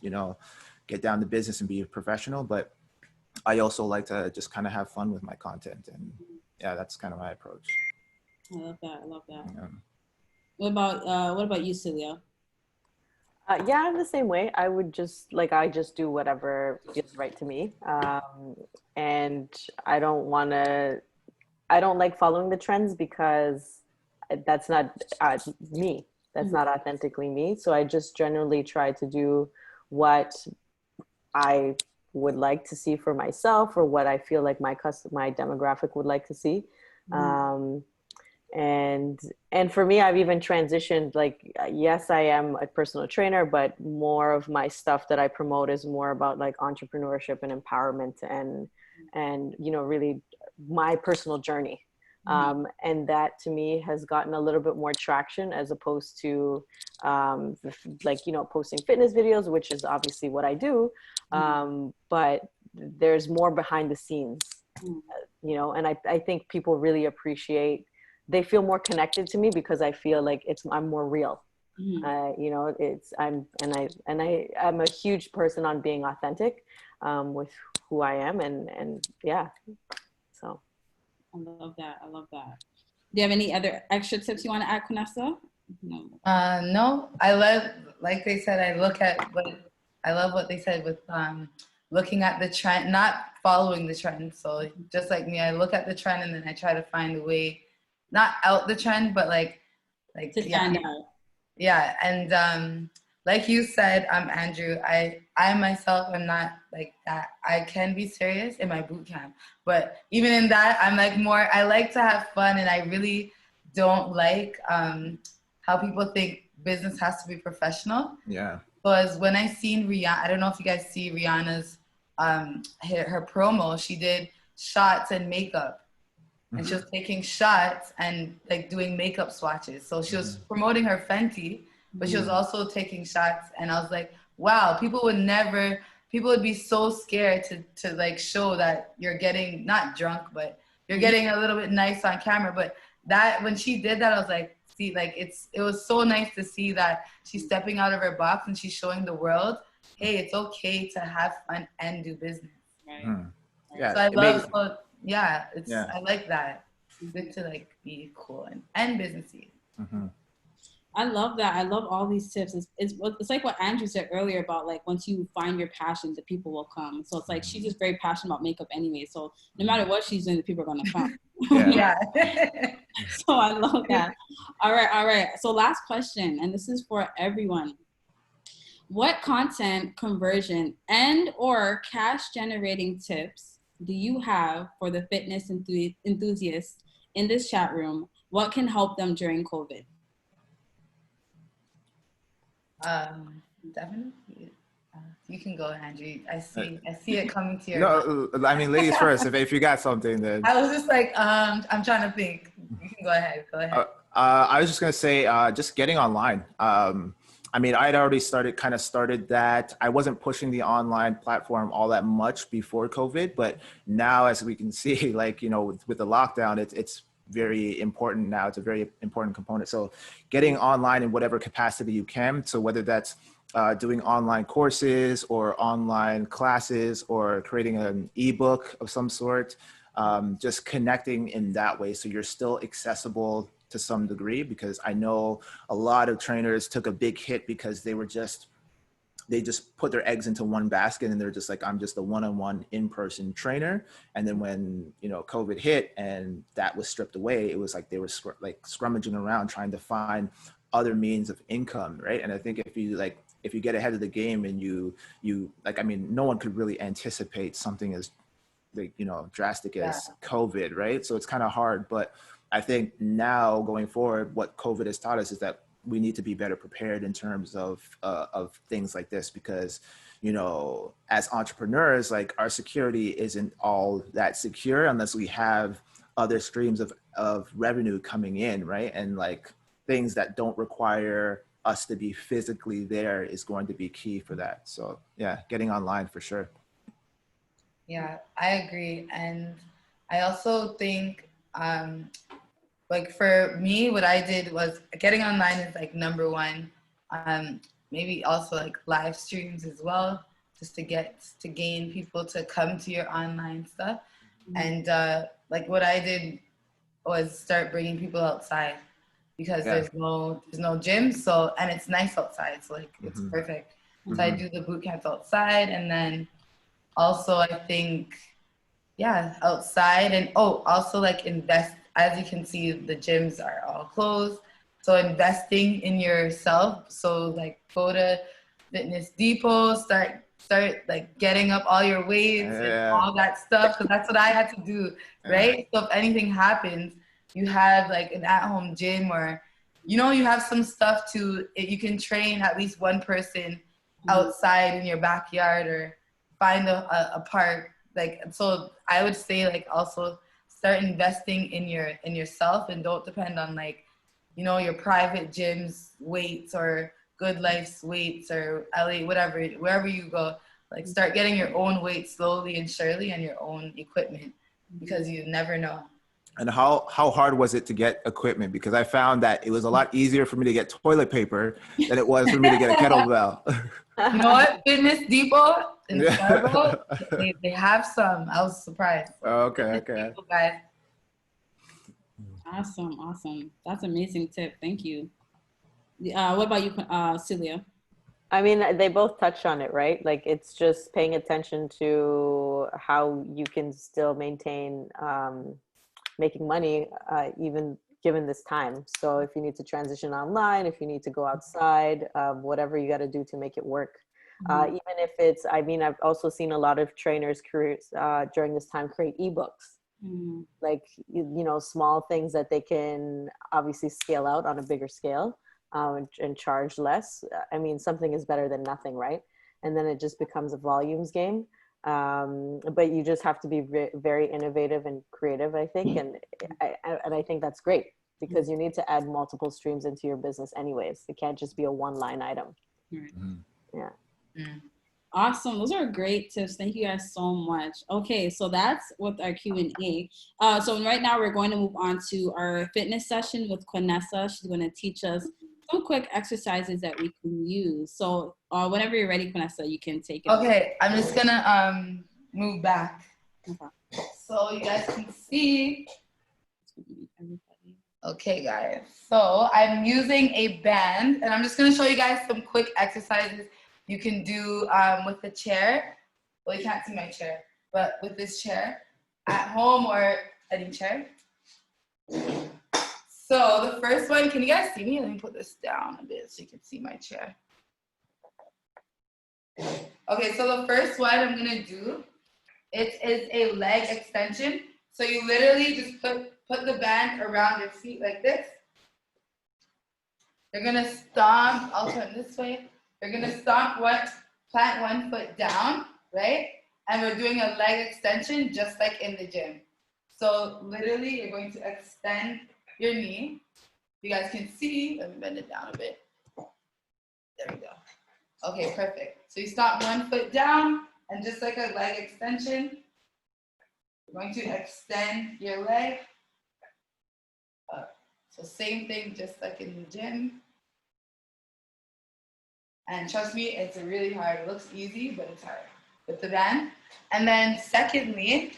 get down to business and be a professional, but I also like to just kind of have fun with my content. And yeah, that's kind of my approach. I love that. Yeah. What about you, Celia? Yeah, I'm the same way. I just do whatever feels right to me. And I don't like following the trends because that's not me. That's not authentically me. So I just generally try to do what I would like to see for myself, or what I feel like my demographic would like to see. And for me, I've even transitioned, like, yes, I am a personal trainer, but more of my stuff that I promote is more about like entrepreneurship and empowerment and really my personal journey. And that to me has gotten a little bit more traction, as opposed to posting fitness videos, which is obviously what I do. But there's more behind the scenes, and I think people really they feel more connected to me because I feel like I'm more real. I'm a huge person on being authentic with who I am, and yeah. So I love that. Do you have any other extra tips you want to add, Vanessa? No, like they said, I love what they said with looking at the trend, not following the trend. So just like me, I look at the trend and then I try to find a way, not out the trend, but like to stand out. Yeah, and like you said, Andrew, I myself am not like that. I can be serious in my boot camp, but even in that, I'm like I like to have fun, and I really don't like how people think business has to be professional. Yeah. Because when I seen Rihanna, I don't know if you guys see Rihanna's her promo, she did shots and makeup. And she was taking shots and like doing makeup swatches. So she was promoting her Fenty, but she was also taking shots. And I was like, wow, people would be so scared to like show that you're getting not drunk, but you're getting a little bit nice on camera. But that when she did that, I was like, see, like it was so nice to see that she's stepping out of her box and she's showing the world, hey, it's okay to have fun and do business. Right. Yeah. So I love, Yeah. I like that. It's good to like be cool and businessy. I love that. I love all these tips. It's like what Andrew said earlier about like once you find your passion, the people will come. So it's like she's just very passionate about makeup anyway. So no matter what she's doing, the people are gonna come. Yeah. So I love that. All right. So last question, and this is for everyone. What content conversion and or cash generating tips do you have for the fitness enthusiasts in this chat room? What can help them during COVID? Definitely. You can go, Andrew. I see it coming to your. No, I mean, ladies first. If you got something, then I was just like, I'm trying to think. You can go ahead. I was just gonna say, just getting online. I mean, I'd already started that. I wasn't pushing the online platform all that much before COVID, but now, as we can see, like, you know, with the lockdown, it's very important now. It's a very important component. So getting online in whatever capacity you can. So whether that's doing online courses or online classes or creating an ebook of some sort, just connecting in that way. So you're still accessible to some degree, because I know a lot of trainers took a big hit because they just put their eggs into one basket and they're just like, I'm just a one-on-one in-person trainer. And then when, you know, COVID hit and that was stripped away, it was like they were scrummaging around trying to find other means of income, right? And I think if you get ahead of the game and you like, I mean, no one could really anticipate something as like, you know, drastic as COVID, right? So it's kind of hard, but I think now going forward, what COVID has taught us is that we need to be better prepared in terms of things like this, because, you know, as entrepreneurs, like our security isn't all that secure unless we have other streams of revenue coming in, right? And like things that don't require us to be physically there is going to be key for that. So yeah, getting online for sure. Yeah, I agree. And I also think, like for me, what I did was getting online is like number one. Maybe also like live streams as well, just to gain people to come to your online stuff. And like what I did was start bringing people outside, because there's no gym. So, and it's nice outside. So like, it's perfect. So I do the boot camps outside, and then also I think, outside, and also like invest. As you can see, the gyms are all closed. So investing in yourself. So like go to Fitness Depot, start like getting up all your weights and all that stuff. Cause that's what I had to do, right? So if anything happens, you have like an at-home gym, or, you know, you have some stuff you can train at least one person outside in your backyard, or find a park. Like, so I would say like also start investing in yourself, and don't depend on like, you know, your private gyms weights or Good Life's weights or LA, whatever, wherever you go. Like start getting your own weight slowly and surely, and your own equipment, because you never know. And how hard was it to get equipment? Because I found that it was a lot easier for me to get toilet paper than it was for me to get a kettlebell. You know what? Fitness Depot in Scarborough, they have some. I was surprised. Okay. Depot, guys. Awesome. That's an amazing tip. Thank you. What about you, Celia? I mean, they both touched on it, right? Like, it's just paying attention to how you can still maintain making money, even given this time. So if you need to transition online, if you need to go outside, whatever you got to do to make it work. Even if it's, I mean, I've also seen a lot of trainers during this time create ebooks. Like, you know, small things that they can obviously scale out on a bigger scale. And charge less. I mean, something is better than nothing, right? And then it just becomes a volumes game. But you just have to be very innovative and creative, I think. And I think that's great, because you need to add multiple streams into your business anyways. It can't just be a one line item. Right. Yeah. Awesome. Those are great tips. Thank you guys so much. Okay, so that's with our Q&A. So right now we're going to move on to our fitness session with Quanessa. She's going to teach us some quick exercises that we can use. So whenever you're ready, Quanessa, you can take it. Okay, I'm just gonna move back. Okay. So you guys can see. Okay, guys. So I'm using a band, and I'm just gonna show you guys some quick exercises you can do with the chair. Well, you can't see my chair, but with this chair at home or any chair. So the first one, can you guys see me? Let me put this down a bit so you can see my chair. Okay, so the first one I'm gonna do, it is a leg extension. So you literally just put the band around your feet like this. You're gonna stomp, I'll turn this way. You're gonna plant one foot down, right? And we're doing a leg extension just like in the gym. So literally you're going to extend your knee. You guys can see, let me bend it down a bit. There we go. Okay, perfect. So you stomp one foot down, and just like a leg extension, you're going to extend your leg up. So same thing, just like in the gym. And trust me, it's really hard. It looks easy, but it's hard with the band. And then secondly,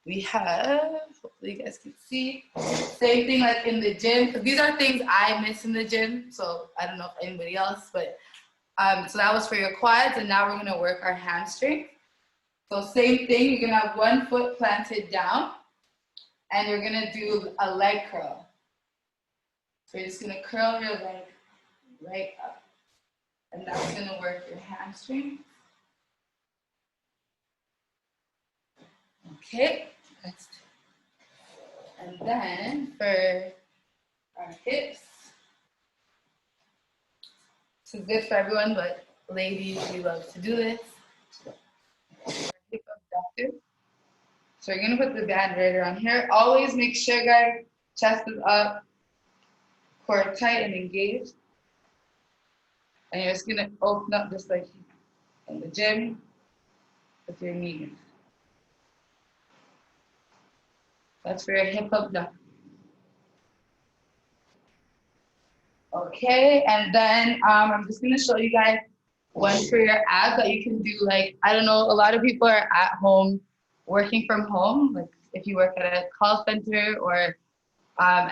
we have, hopefully you guys can see, same thing like in the gym, because these are things I miss in the gym. So I don't know if anybody else, but so that was for your quads, and now we're gonna work our hamstring. So same thing, you're gonna have one foot planted down, and you're gonna do a leg curl. So you're just gonna curl your leg right up, and that's gonna work your hamstring. Okay, next. And then for our hips, this is good for everyone, but ladies, we love to do this. Hip abductor. So you're gonna put the band right around here. Always make sure, guys, chest is up, core tight and engaged. And you're just gonna open up just like in the gym with your knees. That's for your hip abductor. Okay, and then I'm just gonna show you guys one for your abs that you can do. Like, I don't know, a lot of people are at home, working from home. Like if you work at a call center or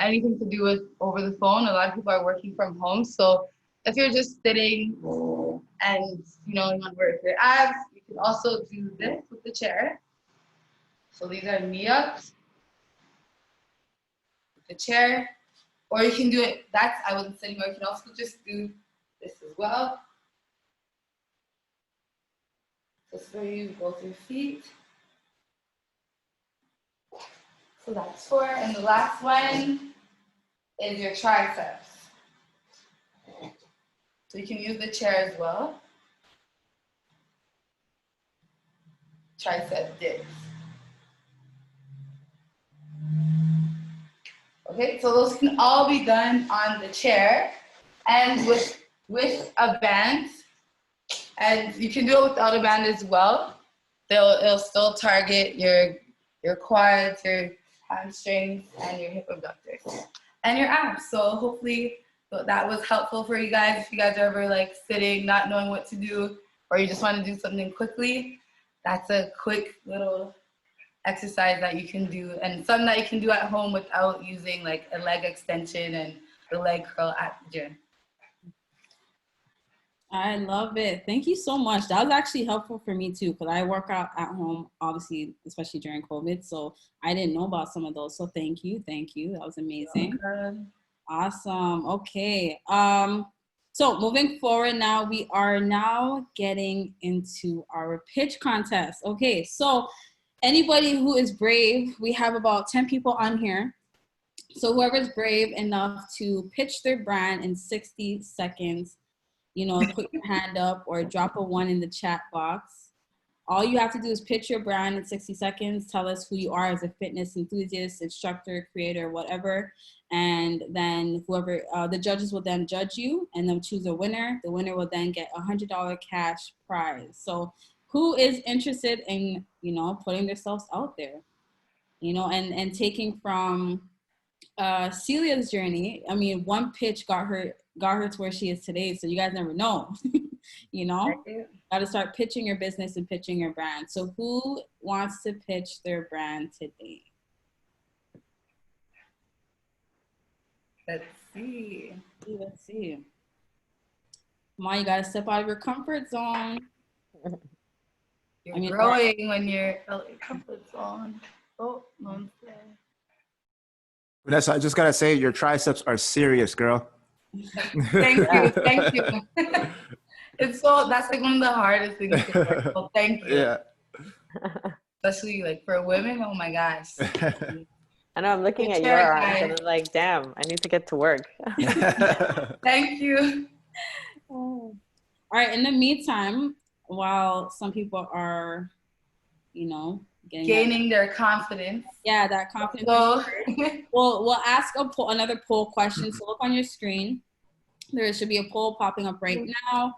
anything to do with over the phone, a lot of people are working from home. So if you're just sitting and you want to work your abs, you can also do this with the chair. So these are knee ups with the chair. Or you can do it, I wasn't sitting, or you can also just do this as well. Just where you both your feet. So that's 4. And the last one is your triceps. So you can use the chair as well. Tricep dips. Okay, so those can all be done on the chair and with a band. And you can do it without a band as well. It'll still target your quads, your hamstrings, and your hip abductors, and your abs. So hopefully that was helpful for you guys. If you guys are ever like sitting, not knowing what to do, or you just want to do something quickly, that's a quick little exercise that you can do, and something that you can do at home without using like a leg extension and the leg curl at the gym. I love it. Thank you so much. That was actually helpful for me too, because I work out at home, obviously, especially during COVID. So I didn't know about some of those. So thank you. That was amazing. Awesome. Okay. So moving forward now, we are now getting into our pitch contest. Okay. So anybody who is brave, we have about 10 people on here. So whoever's brave enough to pitch their brand in 60 seconds, put your hand up or drop a 1 in the chat box. All you have to do is pitch your brand in 60 seconds. Tell us who you are as a fitness enthusiast, instructor, creator, whatever. And then whoever, the judges will then judge you and then choose a winner. The winner will then get $100 cash prize. So who is interested in, you know, putting themselves out there, you know, and taking from Celia's journey. I mean, one pitch got her to where she is today. So you guys never know, you know, got to start pitching your business and pitching your brand. So who wants to pitch their brand today? Let's see. Let's see. Come on, you got to step out of your comfort zone. You're growing when you're out of your comfort zone. Oh, no. Vanessa, I just gotta say, your triceps are serious, girl. Thank you, thank you. It's so, that's like one of the hardest things to work. So thank you. Yeah. Especially like for women, oh my gosh. I know, I'm looking at your arms and I'm like, damn, I need to get to work. Thank you. Oh. All right, in the meantime, while some people are, you know, gaining their confidence. Yeah, that confidence. So, we'll ask another poll question. So look on your screen. There should be a poll popping up right now.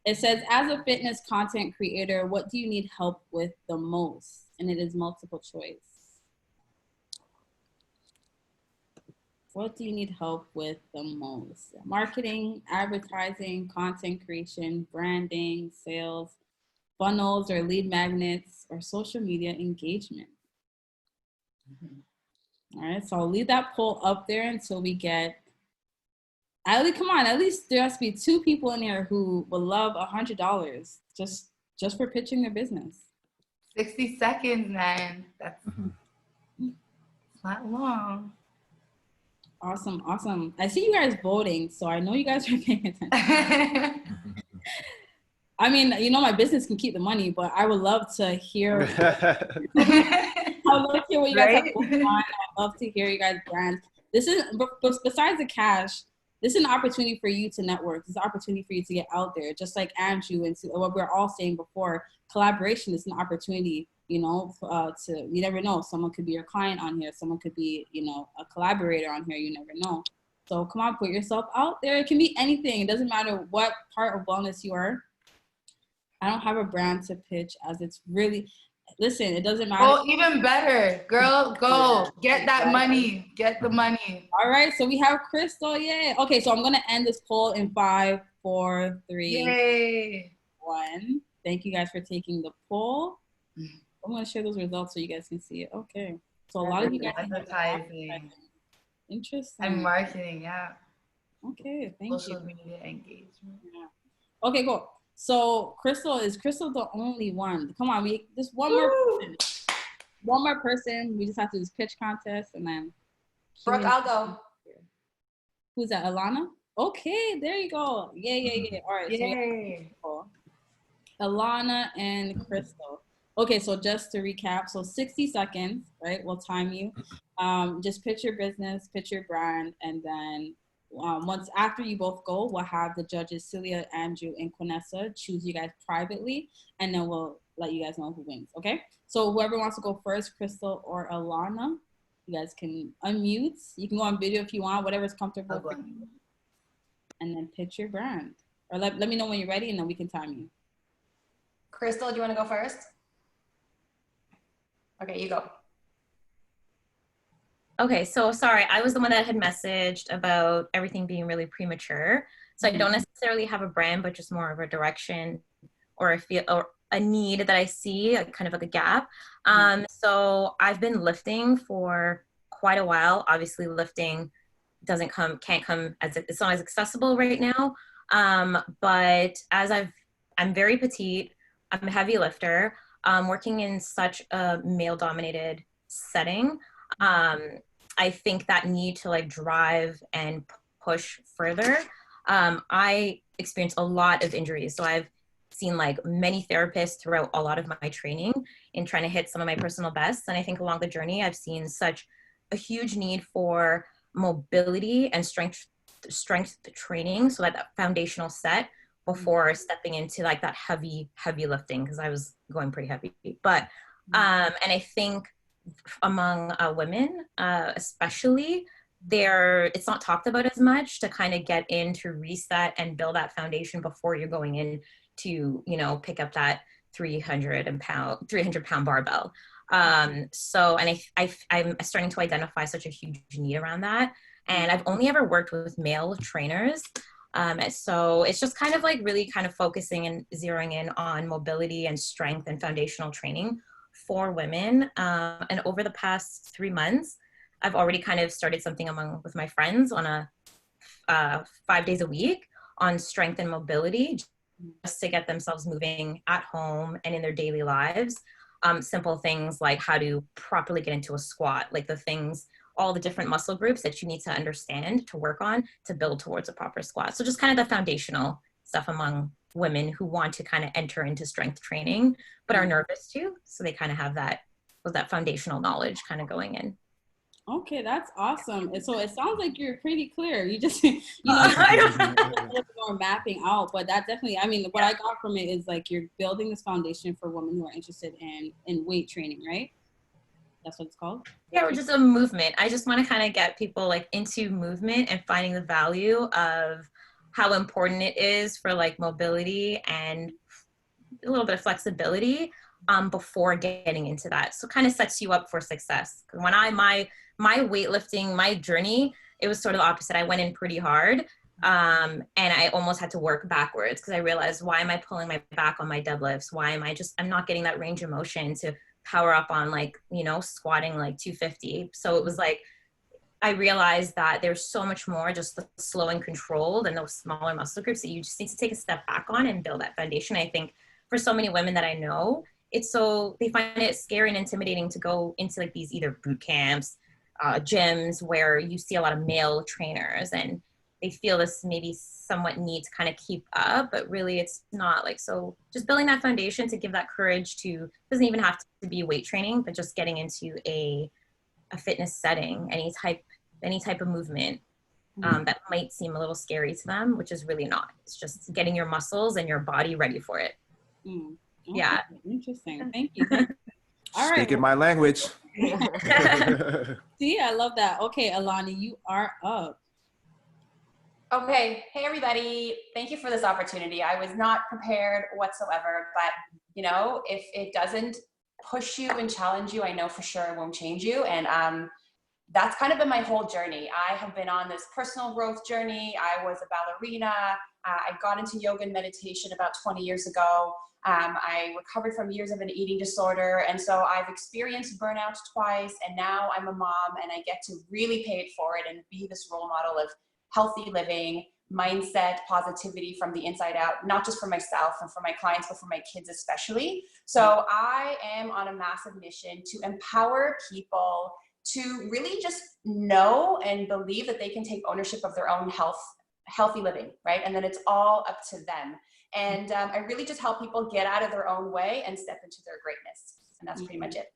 It says, as a fitness content creator, what do you need help with the most? And it is multiple choice. What do you need help with the most? Marketing, advertising, content creation, branding, sales, funnels or lead magnets, or social media engagement. All right, so I'll leave that poll up there until we get, at least there has to be 2 people in here who will love $100 just for pitching their business. 60 seconds, man. That's not long. Awesome, awesome. I see you guys voting, so I know you guys are paying attention. I mean, you know, my business can keep the money, but I would love to hear. I would love to hear what you guys have going on. I'd love to hear you guys' brands. This is, besides the cash, this is an opportunity for you to network. This is an opportunity for you to get out there. Just like Andrew and what we we're all saying before, collaboration is an opportunity. You know, you never know. Someone could be your client on here. Someone could be, you know, a collaborator on here. You never know. So come on, put yourself out there. It can be anything. It doesn't matter what part of wellness you are. I don't have a brand to pitch as it's really, listen, it doesn't matter. Oh, even better. Girl, go. Get that money. Get the money. All right, so we have Crystal, yay. Okay, so I'm going to end this poll in 5, 4, 3, yay. 1. Thank you guys for taking the poll. I'm going to share those results so you guys can see it. Okay, so a lot of you guys advertising. Interesting. And marketing, yeah. Okay, thank you. Social media engagement. Yeah. Okay, cool. So is Crystal the only one? Come on, we just one more person. One more person. We just have to do this pitch contest and then. Brooke, I'll go. Who's that? Alana? Okay, there you go. Yeah. All right. Yay. So Alana and Crystal. Okay, so just to recap, so 60 seconds, right? We'll time you. Just pitch your business, pitch your brand, and then once after you both go, we'll have the judges Celia, Andrew, and Quinessa choose you guys privately, and then we'll let you guys know who wins. Okay. So whoever wants to go first, Crystal or Alana, you guys can unmute. You can go on video if you want, whatever's comfortable for you. And then pitch your brand. Or let me know when you're ready, and then we can time you. Crystal, do you want to go first? Okay, you go. Okay, so sorry, I was the one that had messaged about everything being really premature. So I don't necessarily have a brand, but just more of a direction or a need that I see, kind of like a gap. So I've been lifting for quite a while. Obviously, lifting can't come as it's not as accessible right now. But I'm very petite. I'm a heavy lifter. Working in such a male-dominated setting. I think that need to like drive and push further. I experienced a lot of injuries. So I've seen like many therapists throughout a lot of my training in trying to hit some of my personal bests. And I think along the journey, I've seen such a huge need for mobility and strength training. So that foundational set before stepping into like that heavy lifting, because I was going pretty heavy. But and I think among women, especially, it's not talked about as much to kind of get in to reset and build that foundation before you're going in to, you know, pick up that 300-pound barbell. So, and I'm starting to identify such a huge need around that. And I've only ever worked with male trainers. So it's just kind of like really kind of focusing and zeroing in on mobility and strength and foundational training for women. And over the past 3 months, I've already kind of started something with my friends on a 5 days a week on strength and mobility, just to get themselves moving at home and in their daily lives. Simple things like how to properly get into a squat, like all the different muscle groups that you need to understand to work on to build towards a proper squat. So just kind of the foundational stuff among women who want to kind of enter into strength training, but are nervous too. So they kind of have that foundational knowledge kind of going in. Okay, that's awesome. And so it sounds like you're pretty clear. You just, you know, a little more mapping out, but that definitely, I mean, what I got from it is like you're building this foundation for women who are interested in weight training, right? That's what it's called? Yeah, we're just a movement. I just want to kind of get people like into movement and finding the value of how important it is for like mobility and a little bit of flexibility before getting into that. So kind of sets you up for success. When my weightlifting, my journey, it was sort of the opposite. I went in pretty hard and I almost had to work backwards because I realized, why am I pulling my back on my deadlifts? Why am I'm not getting that range of motion to power up on, like, you know, squatting like 250. So it was like, I realized that there's so much more just the slow and controlled and those smaller muscle groups that you just need to take a step back on and build that foundation. I think for so many women that I know, they find it scary and intimidating to go into like these either boot camps, gyms where you see a lot of male trainers, and they feel this maybe somewhat need to kind of keep up, but really it's not. Like, so just building that foundation to give that courage to, doesn't even have to be weight training, but just getting into a fitness setting, any type of movement that might seem a little scary to them, which is really not. It's just getting your muscles and your body ready for it. Okay, yeah. Interesting. Thank you. All right. Speaking my language. See, I love that. Okay, Alana, you are up. Okay. Hey, everybody. Thank you for this opportunity. I was not prepared whatsoever, but you know, if it doesn't push you and challenge you, I know for sure it won't change you. And that's kind of been my whole journey. I have been on this personal growth journey. I was a ballerina. I got into yoga and meditation about 20 years ago. I recovered from years of an eating disorder. And so I've experienced burnout twice, and now I'm a mom, and I get to really pay it forward and be this role model of healthy living, mindset, positivity from the inside out, not just for myself and for my clients, but for my kids especially. So I am on a massive mission to empower people to really just know and believe that they can take ownership of their own healthy living, right? And then it's all up to them. And I really just help people get out of their own way and step into their greatness. And that's pretty much it.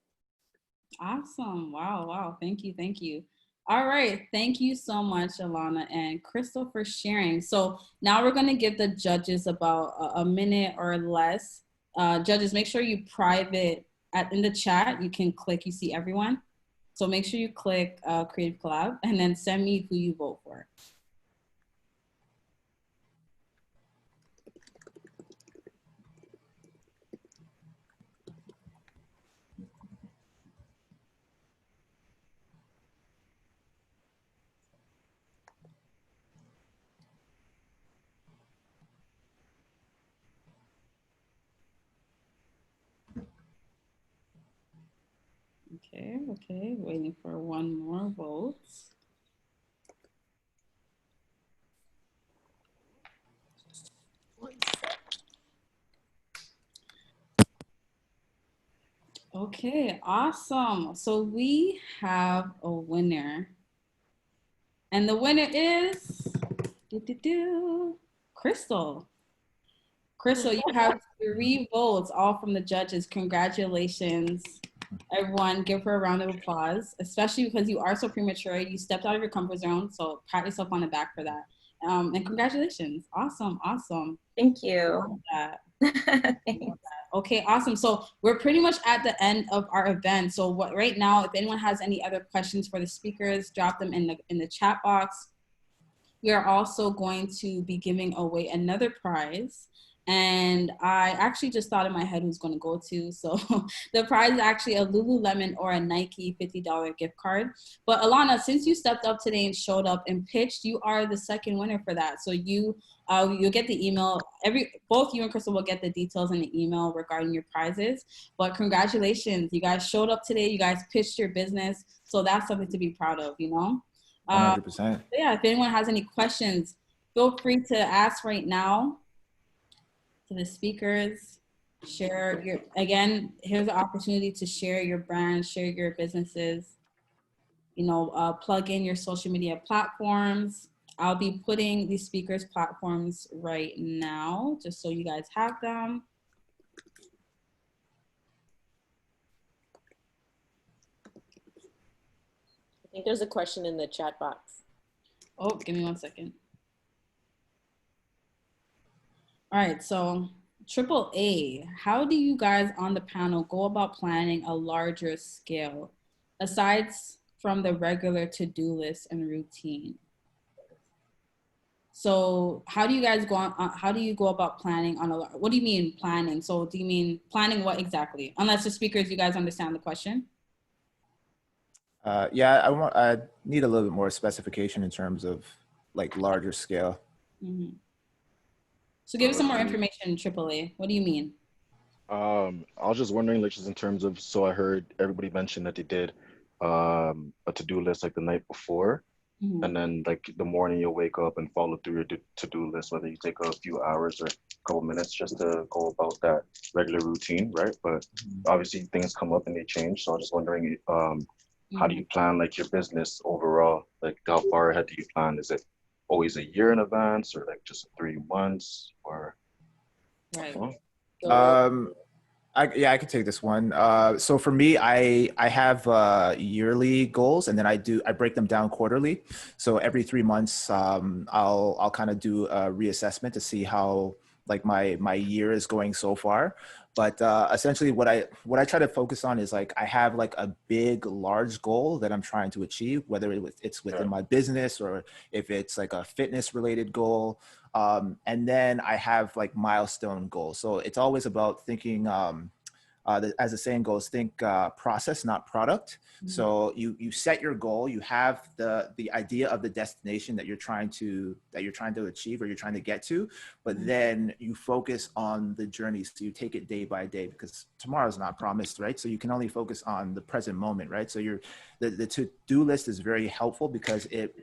Awesome. Wow. Thank you. All right. Thank you so much, Alana and Crystal, for sharing. So now we're going to give the judges about a minute or less. Judges, make sure you private in the chat. You can click, you see everyone. So make sure you click Creative Collab and then send me who you vote for. Okay, waiting for one more vote. Okay, awesome. So we have a winner. And the winner is Crystal. Crystal, you have 3 votes, all from the judges. Congratulations. Everyone, give her a round of applause, especially because you are so premature. You stepped out of your comfort zone, so pat yourself on the back for that. And congratulations. Awesome, awesome. Thank I you. love that. Thanks. Okay, awesome. So we're pretty much at the end of our event. So what right now, if anyone has any other questions for the speakers, drop them in the chat box. We are also going to be giving away another prize. And I actually just thought in my head who's going to go to. So the prize is actually a Lululemon or a Nike $50 gift card. But Alana, since you stepped up today and showed up and pitched, you are the second winner for that. So you'll get the email. Both you and Crystal will get the details in the email regarding your prizes. But congratulations, you guys showed up today. You guys pitched your business. So that's something to be proud of, you know? 100%. Yeah, if anyone has any questions, feel free to ask right now to the speakers. Share your, again, here's an opportunity to share your brand, share your businesses, you know, plug in your social media platforms. I'll be putting these speakers' platforms right now, just so you guys have them. I think there's a question in the chat box. Oh, give me 1 second. All right, so AAA, how do you guys on the panel go about planning a larger scale, aside from the regular to-do list and routine? So how do you guys go on, how do you go about planning on what do you mean planning? So do you mean planning what exactly? Unless the speakers, you guys understand the question? Yeah, I need a little bit more specification in terms of like larger scale. Mm-hmm. So give us some more information, AAA. What do you mean? I was just wondering, like, just in terms of, so I heard everybody mention that they did a to-do list like the night before, Mm-hmm. and then like the morning you'll wake up and follow through your to-do list, whether you take a few hours or a couple minutes just to go about that regular routine, right? But obviously things come up and they change. So I was just wondering, how do you plan like your business overall? Like how far ahead do you plan? Is it always a year in advance or like just 3 months or? Right. I could take this one. So for me, I have yearly goals, and then I break them down quarterly. So every 3 months, I'll kind of do a reassessment to see how like my year is going so far. But essentially, what I try to focus on is like I have like a big, large goal that I'm trying to achieve, whether it's within my business or if it's like a fitness related goal. And then I have like milestone goals. So it's always about thinking, as the saying goes, think process, not product. Mm-hmm. So you set your goal, you have the idea of the destination that you're trying to achieve or you're trying to get to, but mm-hmm. then you focus on the journey. So you take it day by day because tomorrow's not promised, right? So you can only focus on the present moment, right? So the to-do list is very helpful because it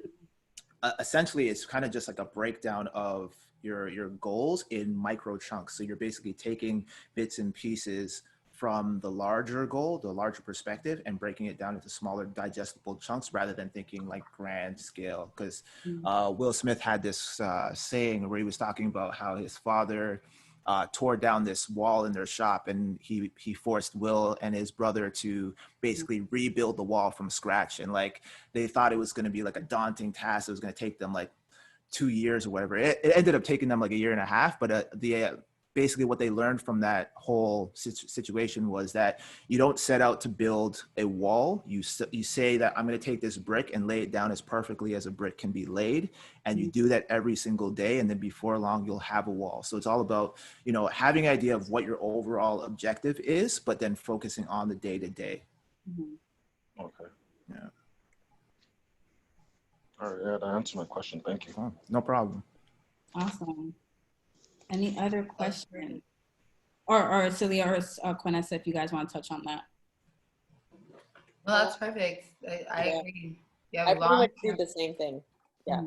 essentially it's kind of just like a breakdown of your goals in micro chunks. So you're basically taking bits and pieces from the larger goal, the larger perspective, and breaking it down into smaller digestible chunks rather than thinking like grand scale. Because Will Smith had this saying where he was talking about how his father tore down this wall in their shop, and he forced Will and his brother to basically rebuild the wall from scratch. And like they thought it was going to be like a daunting task. It was going to take them like 2 years or whatever. It ended up taking them like a year and a half, but basically what they learned from that whole situation was that you don't set out to build a wall. You say that I'm going to take this brick and lay it down as perfectly as a brick can be laid. And you do that every single day. And then before long, you'll have a wall. So it's all about, having an idea of what your overall objective is, but then focusing on the day to day. Okay. Yeah. All right. Yeah, that answered my question. Thank you. Oh, no problem. Awesome. Any other questions? Or Celia or Quinessa, if you guys want to touch on that. Well, that's perfect. I agree. I pretty much do the same thing. Yeah. Mm-hmm.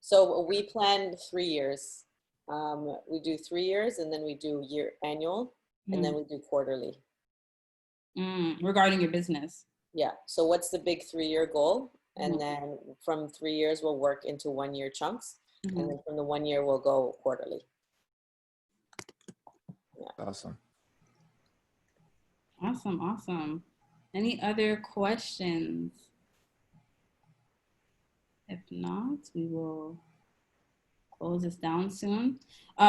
So we planned 3 years. We do 3 years and then we do annual and then we do quarterly. Regarding your business. Yeah. So what's the big 3-year goal? And then from 3 years, we'll work into 1 year chunks. And then from the 1 year, we'll go quarterly. Yeah. Awesome. Awesome. Any other questions? If not, we will close this down soon.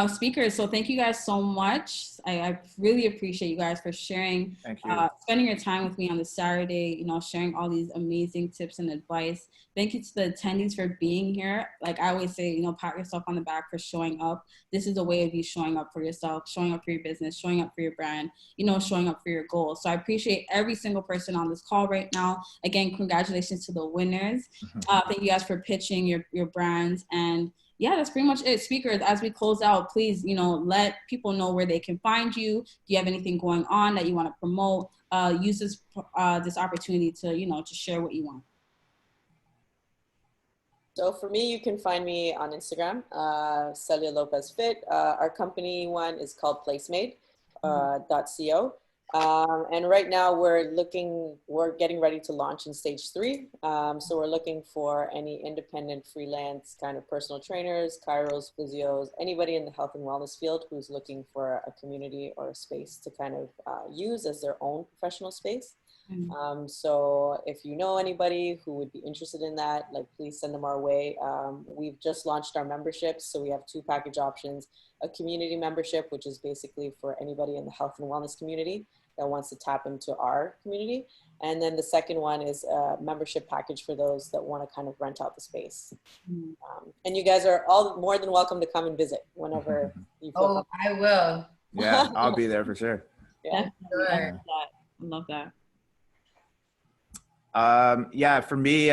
Speakers, so thank you guys so much. I really appreciate you guys for sharing, Thank you. spending your time with me on this Saturday, you know, sharing all these amazing tips and advice. Thank you to the attendees for being here. Like I always say, you know, pat yourself on the back for showing up. This is a way of you showing up for yourself, showing up for your business, showing up for your brand, you know, showing up for your goals. So I appreciate every single person on this call right now. Again, congratulations to the winners. Thank you guys for pitching your brands. And yeah, that's pretty much it. Speakers, as we close out, please, you know, let people know where they can find you. Do you have anything going on that you want to promote? Use this opportunity to, you know, to share what you want. So for me, you can find me on Instagram, Celia Lopez Fit. Our company one is called placemade.co. And right now we're getting ready to launch in stage 3. So we're looking for any independent freelance kind of personal trainers, chiros, physios, anybody in the health and wellness field who's looking for a community or a space to kind of use as their own professional space. So if you know anybody who would be interested in that, like please send them our way. We've just launched our memberships. So we have 2 package options, a community membership, which is basically for anybody in the health and wellness community that wants to tap into our community. And then the second one is a membership package for those that want to kind of rent out the space. And you guys are all more than welcome to come and visit whenever you feel comfortable. I will. Yeah, I'll be there for sure. Yeah. Sure. I love that. Yeah, for me,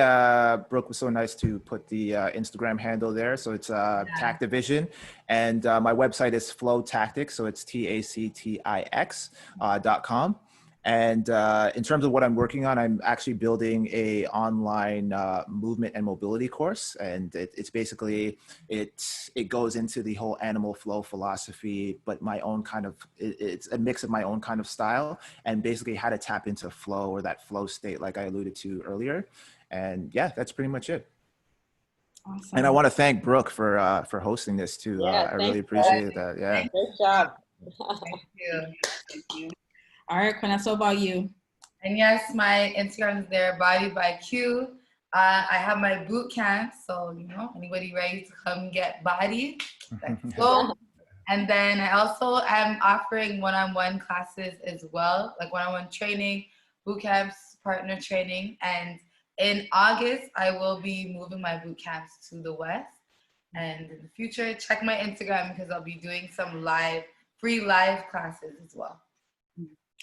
Brooke was so nice to put the Instagram handle there. So it's Tactivision, and my website is Flow Tactics. So it's TACTIX.com. And in terms of what I'm working on, I'm actually building a online movement and mobility course, and it's basically it goes into the whole animal flow philosophy, but my own kind of it's a mix of my own kind of style, and basically how to tap into flow or that flow state, like I alluded to earlier. And yeah, that's pretty much it. Awesome. And I want to thank Brooke for hosting this too. Yeah, I really appreciate that. Yeah. Great job. Thank you. Thank you. All right, Vanessa, what about you? And yes, my Instagram is there, Body by Q. I have my boot camp, so you know, anybody ready to come get body, let's go. And then I also am offering one-on-one classes as well, like one-on-one training, boot camps, partner training. And in August, I will be moving my boot camps to the West. And in the future, check my Instagram because I'll be doing some free live classes as well.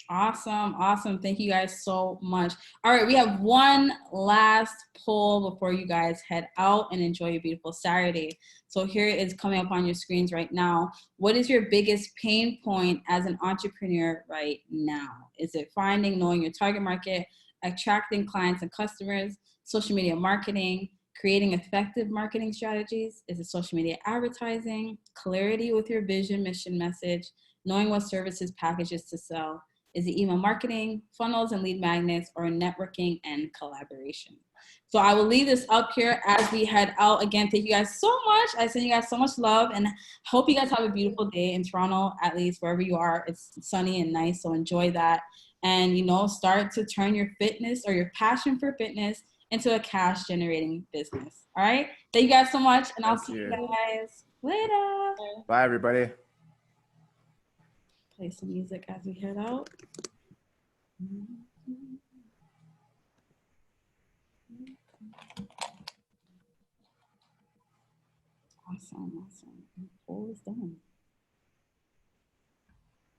Awesome. Awesome. Thank you guys so much. All right. We have one last poll before you guys head out and enjoy your beautiful Saturday. So here it is coming up on your screens right now. What is your biggest pain point as an entrepreneur right now? Is it knowing your target market, attracting clients and customers, social media marketing, creating effective marketing strategies? Is it social media advertising, clarity with your vision, mission, message, knowing what services, packages to sell? Is it email marketing, funnels and lead magnets, or networking and collaboration? So I will leave this up here as we head out. Again, thank you guys so much. I send you guys so much love and hope you guys have a beautiful day in Toronto, at least wherever you are. It's sunny and nice, so enjoy that. And, you know, start to turn your fitness or your passion for fitness into a cash generating business. All right. Thank you guys so much. And I'll see you guys later. Bye, everybody. Play some music as we head out. Awesome, awesome. The poll is done.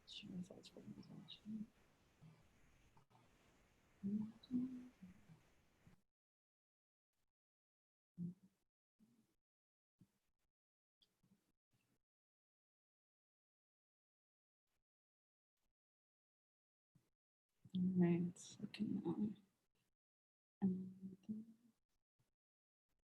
Share results for transaction. All right, looking now.